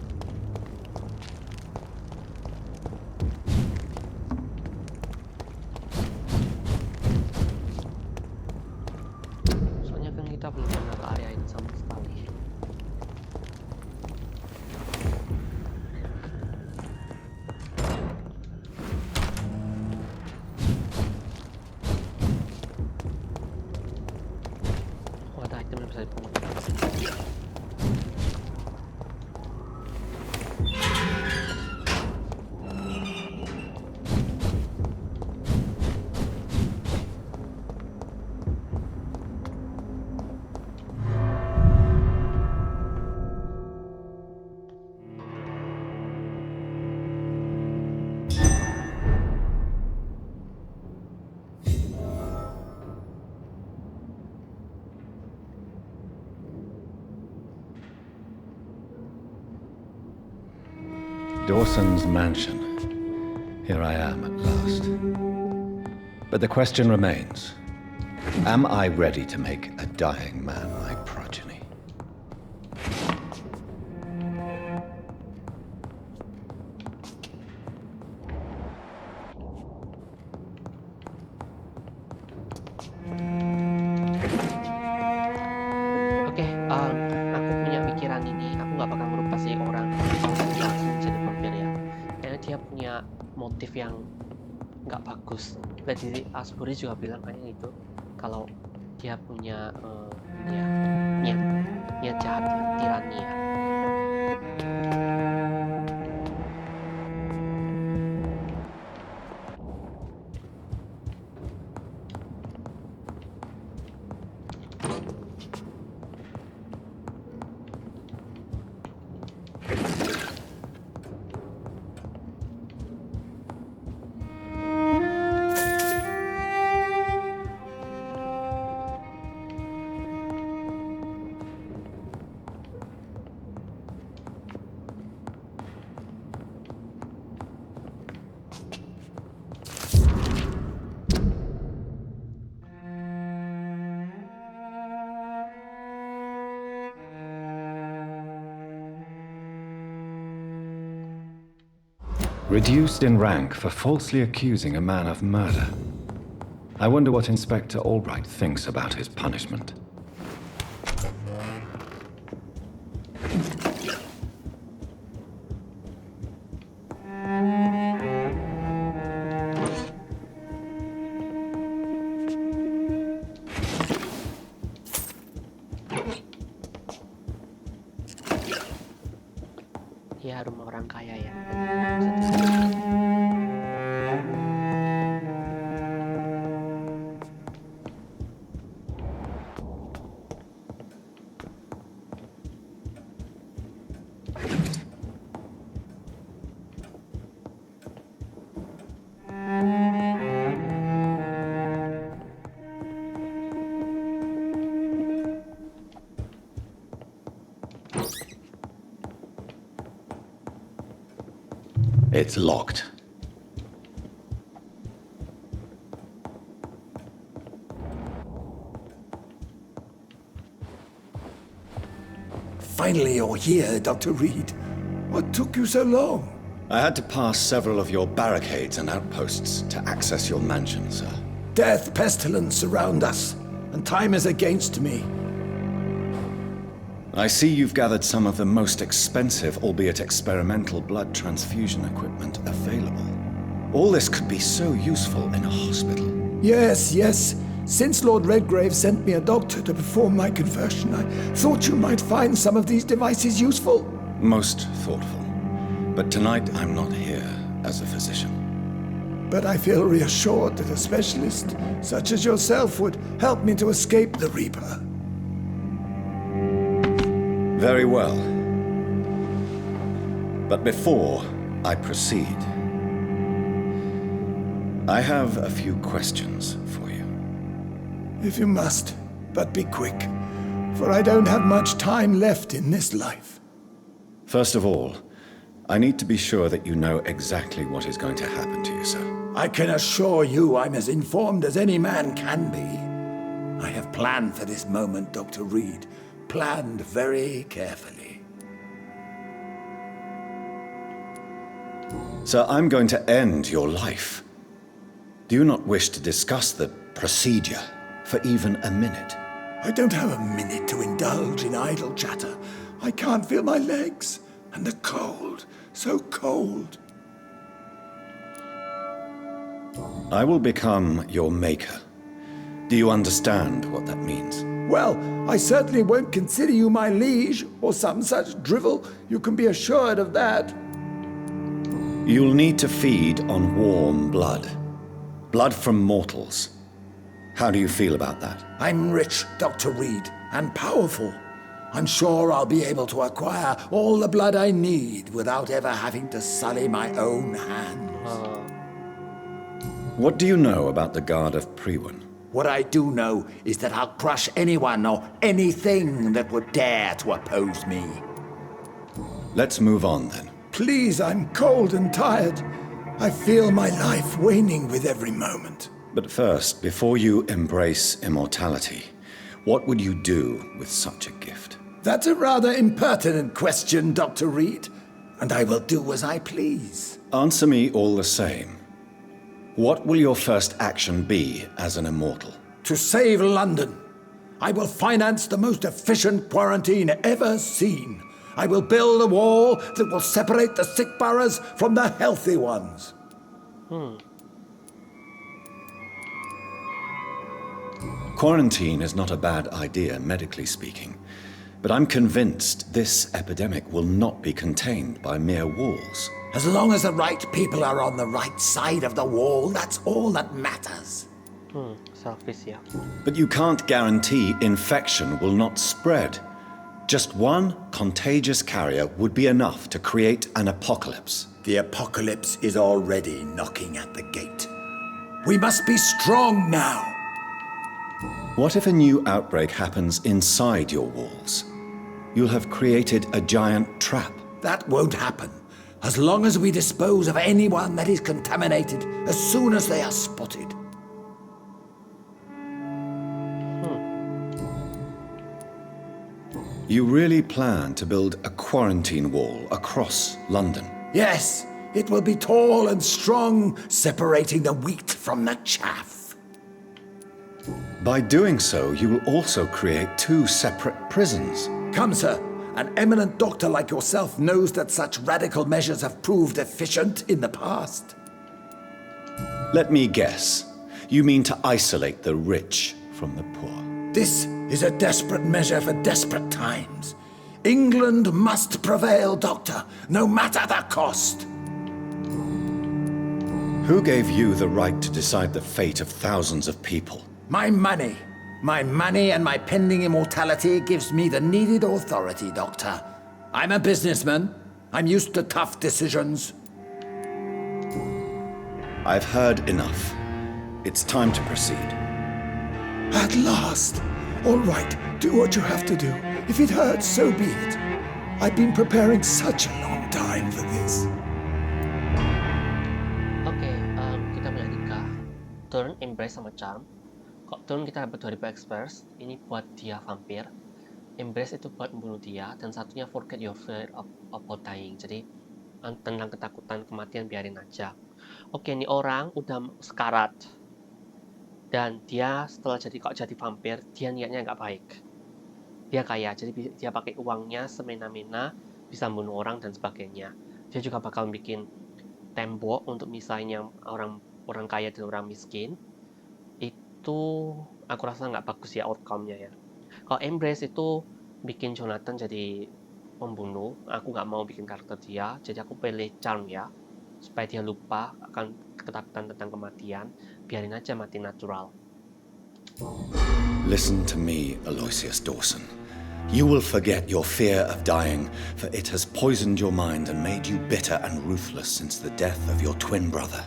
Soalnya kan kita belum pernah ke area ini sama sekali. Oh, ada item yang bisa dipungut. Dawson's mansion. Here I am at last. But the question remains, am I ready to make a dying man my progeny? Oke, aku punya pikiran ini. Aku nggak bakal merubah si orang langsung jadi vampir ya. Karena dia punya motif yang nggak bagus. Jadi Asbury juga bilang kayak gitu. Kalau dia punya niat jahat, tirani ya. Reduced in rank for falsely accusing a man of murder. I wonder what Inspector Albright thinks about his punishment. Ya, rumah orang kaya ya. It's locked. Finally, you're here, Dr. Reed. What took you so long? I had to pass several of your barricades and outposts to access your mansion, sir. Death, pestilence surround us, and time is against me. I see you've gathered some of the most expensive, albeit experimental, blood transfusion equipment available. All this could be so useful in a hospital. Yes, yes. Since Lord Redgrave sent me a doctor to perform my conversion, I thought you might find some of these devices useful. Most thoughtful. But tonight I'm not here as a physician. But I feel reassured that a specialist such as yourself would help me to escape the Reaper. Very well. But before I proceed, I have a few questions for you. If you must, but be quick, for I don't have much time left in this life. First of all, I need to be sure that you know exactly what is going to happen to you, sir. I can assure you I'm as informed as any man can be. I have planned for this moment, Dr. Reed. Planned very carefully. Sir, I'm going to end your life. Do you not wish to discuss the procedure for even a minute? I don't have a minute to indulge in idle chatter. I can't feel my legs. And the cold, so cold. I will become your maker. Do you understand what that means? Well, I certainly won't consider you my liege, or some such drivel. You can be assured of that. You'll need to feed on warm blood. Blood from mortals. How do you feel about that? I'm rich, Dr. Reed, and powerful. I'm sure I'll be able to acquire all the blood I need without ever having to sully my own hands. What do you know about the Guard of Priwen? What I do know is that I'll crush anyone or anything that would dare to oppose me. Let's move on then. Please, I'm cold and tired. I feel my life waning with every moment. But first, before you embrace immortality, what would you do with such a gift? That's a rather impertinent question, Dr. Reed, and I will do as I please. Answer me all the same. What will your first action be as an immortal? To save London. I will finance the most efficient quarantine ever seen. I will build a wall that will separate the sick boroughs from the healthy ones. Quarantine is not a bad idea, medically speaking. But I'm convinced this epidemic will not be contained by mere walls. As long as the right people are on the right side of the wall, that's all that matters. Selfish, yeah. But you can't guarantee infection will not spread. Just one contagious carrier would be enough to create an apocalypse. The apocalypse is already knocking at the gate. We must be strong now. What if a new outbreak happens inside your walls? You'll have created a giant trap. That won't happen. As long as we dispose of anyone that is contaminated as soon as they are spotted. You really plan to build a quarantine wall across London? Yes, it will be tall and strong, separating the wheat from the chaff. By doing so, you will also create 2 separate prisons. Come, sir. An eminent doctor like yourself knows that such radical measures have proved efficient in the past. Let me guess. You mean to isolate the rich from the poor? This is a desperate measure for desperate times. England must prevail, Doctor, no matter the cost. Who gave you the right to decide the fate of thousands of people? My money. My money and my pending immortality gives me the needed authority, Doctor. I'm a businessman. I'm used to tough decisions. I've heard enough. It's time to proceed. At last. All right, do what you have to do. If it hurts, so be it. I've been preparing such a long time for this. Embrace sama Charm. Kok Tahun kita dapat 2000 experience, ini buat dia Vampyr. Embrace itu buat membunuh dia, dan satunya Forget Your Fear of Dying. Jadi tentang ketakutan kematian biarin aja. Oke, ini orang udah sekarat. Dan dia setelah jadi vampir, dia niatnya nggak baik. Dia kaya, jadi dia pakai uangnya semena-mena, bisa membunuh orang dan sebagainya. Dia juga bakal bikin tembok untuk misalnya orang kaya dan orang miskin. Itu aku rasa nggak bagus ya outcome-nya ya. Kalau Embrace itu bikin Jonathan jadi pembunuh, aku nggak mau bikin karakter dia, jadi aku pilih Charm ya, supaya dia lupa akan ketakutan tentang kematian, biarin aja mati natural. Listen to me, Aloysius Dawson. You will forget your fear of dying, for it has poisoned your mind and made you bitter and ruthless since the death of your twin brother.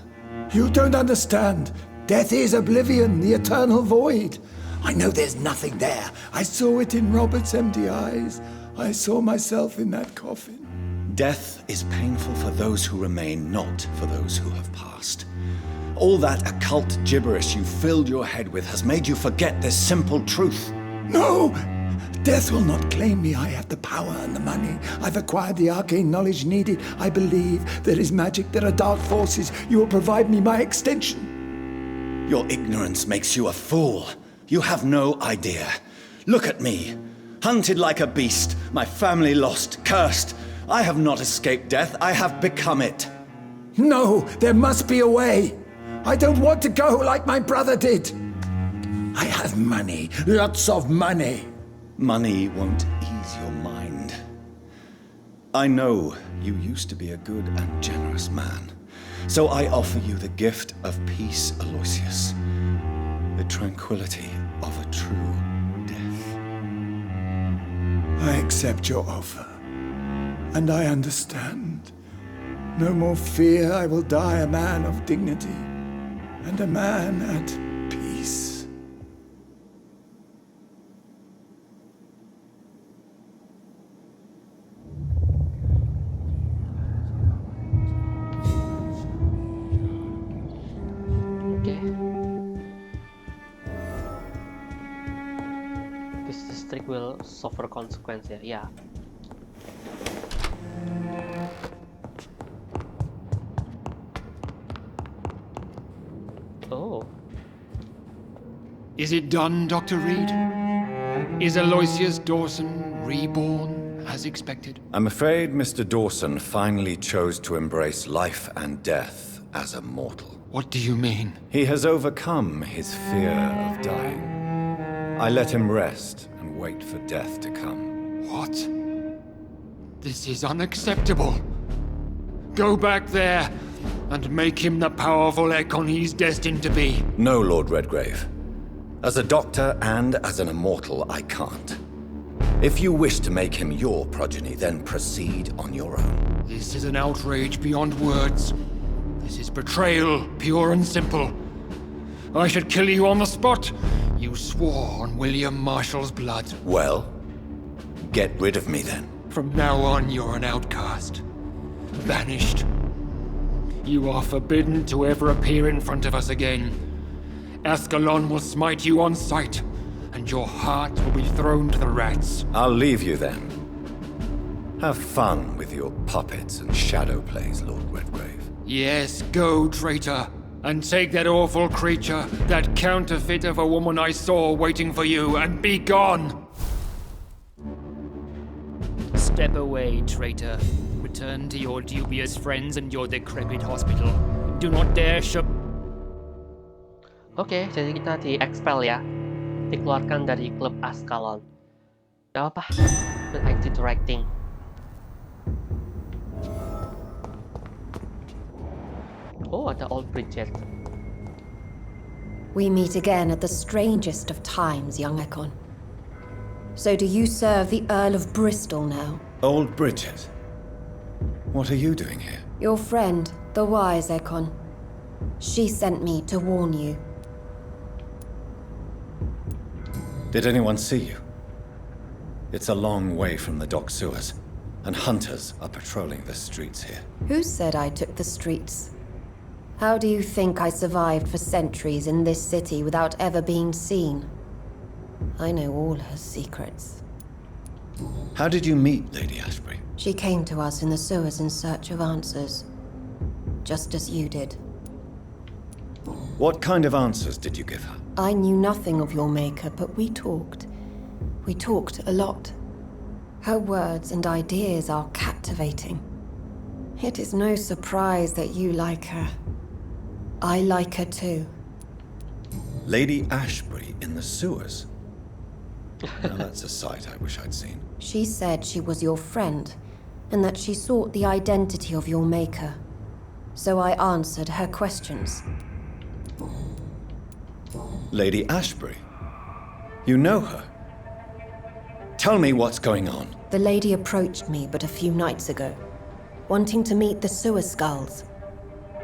You don't understand. Death is oblivion, the eternal void. I know there's nothing there. I saw it in Robert's empty eyes. I saw myself in that coffin. Death is painful for those who remain, not for those who have passed. All that occult gibberish you filled your head with has made you forget this simple truth. No! Death will not claim me. I have the power and the money. I've acquired the arcane knowledge needed. I believe there is magic, there are dark forces. You will provide me my extension. Your ignorance makes you a fool. You have no idea. Look at me. Hunted like a beast, my family lost, cursed. I have not escaped death, I have become it. No, there must be a way. I don't want to go like my brother did. I have money, lots of money. Money won't ease your mind. I know you used to be a good and generous man. So I offer you the gift of peace, Aloysius. The tranquility of a true death. I accept your offer. And I understand. No more fear, I will die a man of dignity. And a man at peace. This trick will suffer consequence ya. Yeah. Oh. Is it done, Dr. Reed? Is Aloysius Dawson reborn as expected? I'm afraid Mr. Dawson finally chose to embrace life and death as a mortal. What do you mean? He has overcome his fear of dying. I let him rest and wait for death to come. What? This is unacceptable. Go back there and make him the powerful Ekon he's destined to be. No, Lord Redgrave. As a doctor and as an immortal, I can't. If you wish to make him your progeny, then proceed on your own. This is an outrage beyond words. This is betrayal, pure and simple. I should kill you on the spot. You swore on William Marshall's blood. Well, get rid of me then. From now on, you're an outcast. Banished. You are forbidden to ever appear in front of us again. Ascalon will smite you on sight, and your heart will be thrown to the rats. I'll leave you then. Have fun with your puppets and shadow plays, Lord Redgrave. Yes, go, traitor. And take that awful creature, that counterfeit of a woman I saw waiting for you, and be gone! Step away, traitor. Return to your dubious friends and your decrepit hospital. Do not dare show... Oke, jadi kita di-expel ya. Dikeluarkan dari klub Ascalon. Gak apa-apa. Good IT directing. Oh, ada old Bridget. We meet again at the strangest of times, young Ekon. So do you serve the Earl of Bristol now? Old Bridget? What are you doing here? Your friend, the wise Ekon. She sent me to warn you. Did anyone see you? It's a long way from the dock sewers, and hunters are patrolling the streets here. Who said I took the streets? How do you think I survived for centuries in this city without ever being seen? I know all her secrets. How did you meet Lady Ashbury? She came to us in the sewers in search of answers. Just as you did. What kind of answers did you give her? I knew nothing of your maker, but we talked. We talked a lot. Her words and ideas are captivating. It is no surprise that you like her. I like her too. Lady Ashbury in the sewers? Now that's a sight I wish I'd seen. She said she was your friend, and that she sought the identity of your maker. So I answered her questions. Lady Ashbury? You know her? Tell me what's going on. The lady approached me but a few nights ago, wanting to meet the sewer skulls.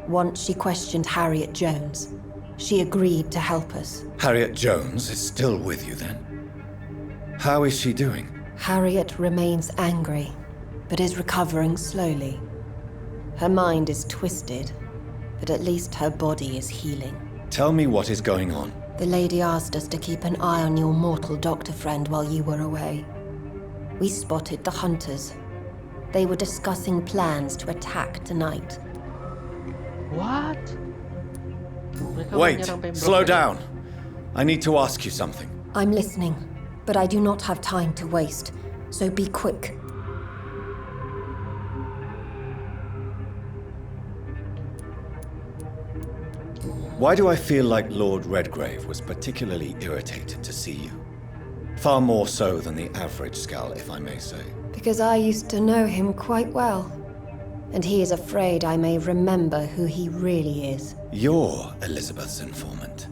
Once she questioned Harriet Jones. She agreed to help us. Harriet Jones is still with you then? How is she doing? Harriet remains angry, but is recovering slowly. Her mind is twisted, but at least her body is healing. Tell me what is going on. The lady asked us to keep an eye on your mortal doctor friend while you were away. We spotted the hunters. They were discussing plans to attack tonight. What? Wait, slow down. I need to ask you something. I'm listening, but I do not have time to waste, so be quick. Why do I feel like Lord Redgrave was particularly irritated to see you? Far more so than the average Skull, if I may say. Because I used to know him quite well. And he is afraid I may remember who he really is. You're Elizabeth's informant.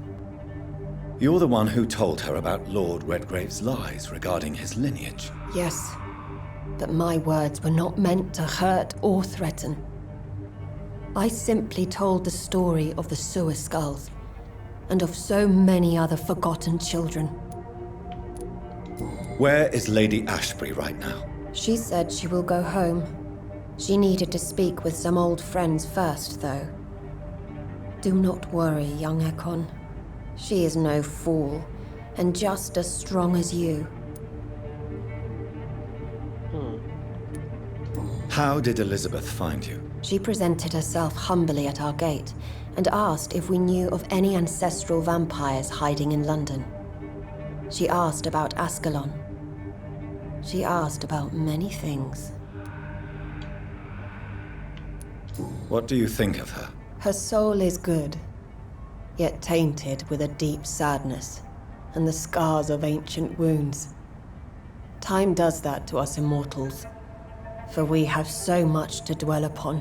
You're the one who told her about Lord Redgrave's lies regarding his lineage. Yes, but my words were not meant to hurt or threaten. I simply told the story of the sewer skulls, and of so many other forgotten children. Where is Lady Ashbury right now? She said she will go home. She needed to speak with some old friends first, though. Do not worry, young Ekon. She is no fool, and just as strong as you. How did Elizabeth find you? She presented herself humbly at our gate, and asked if we knew of any ancestral vampires hiding in London. She asked about Ascalon. She asked about many things. What do you think of her? Her soul is good, yet tainted with a deep sadness and the scars of ancient wounds. Time does that to us immortals, for we have so much to dwell upon.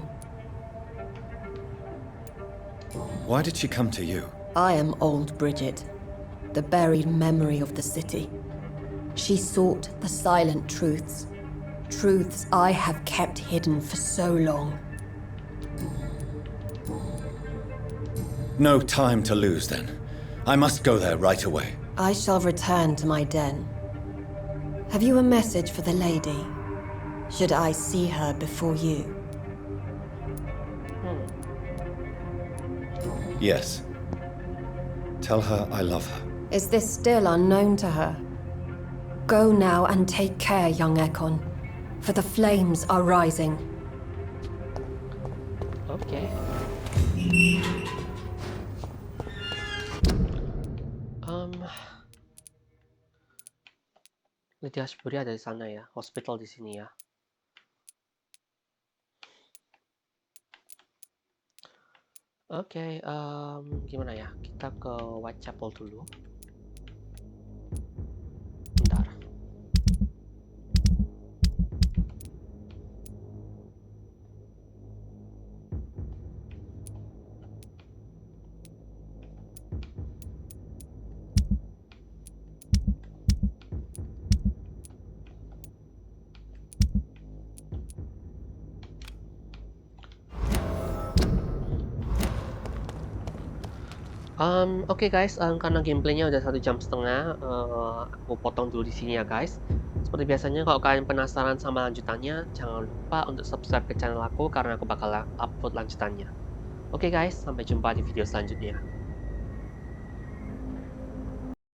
Why did she come to you? I am old Bridget, the buried memory of the city. She sought the silent truths, truths I have kept hidden for so long. No time to lose then. I must go there right away. I shall return to my den. Have you a message for the lady? Should I see her before you? Yes. Tell her I love her. Is this still unknown to her? Go now and take care, young Ekon, for the flames are rising. Okay. Lady Ashbury ada di sana ya, hospital di sini ya. Oke, gimana ya? Kita ke Whitechapel dulu. Bentar. Oke guys, karena gameplaynya udah 1,5 jam, aku potong dulu di sini ya guys. Seperti biasanya, kalau kalian penasaran sama lanjutannya, jangan lupa untuk subscribe ke channel aku karena aku bakal upload lanjutannya. Oke guys, sampai jumpa di video selanjutnya.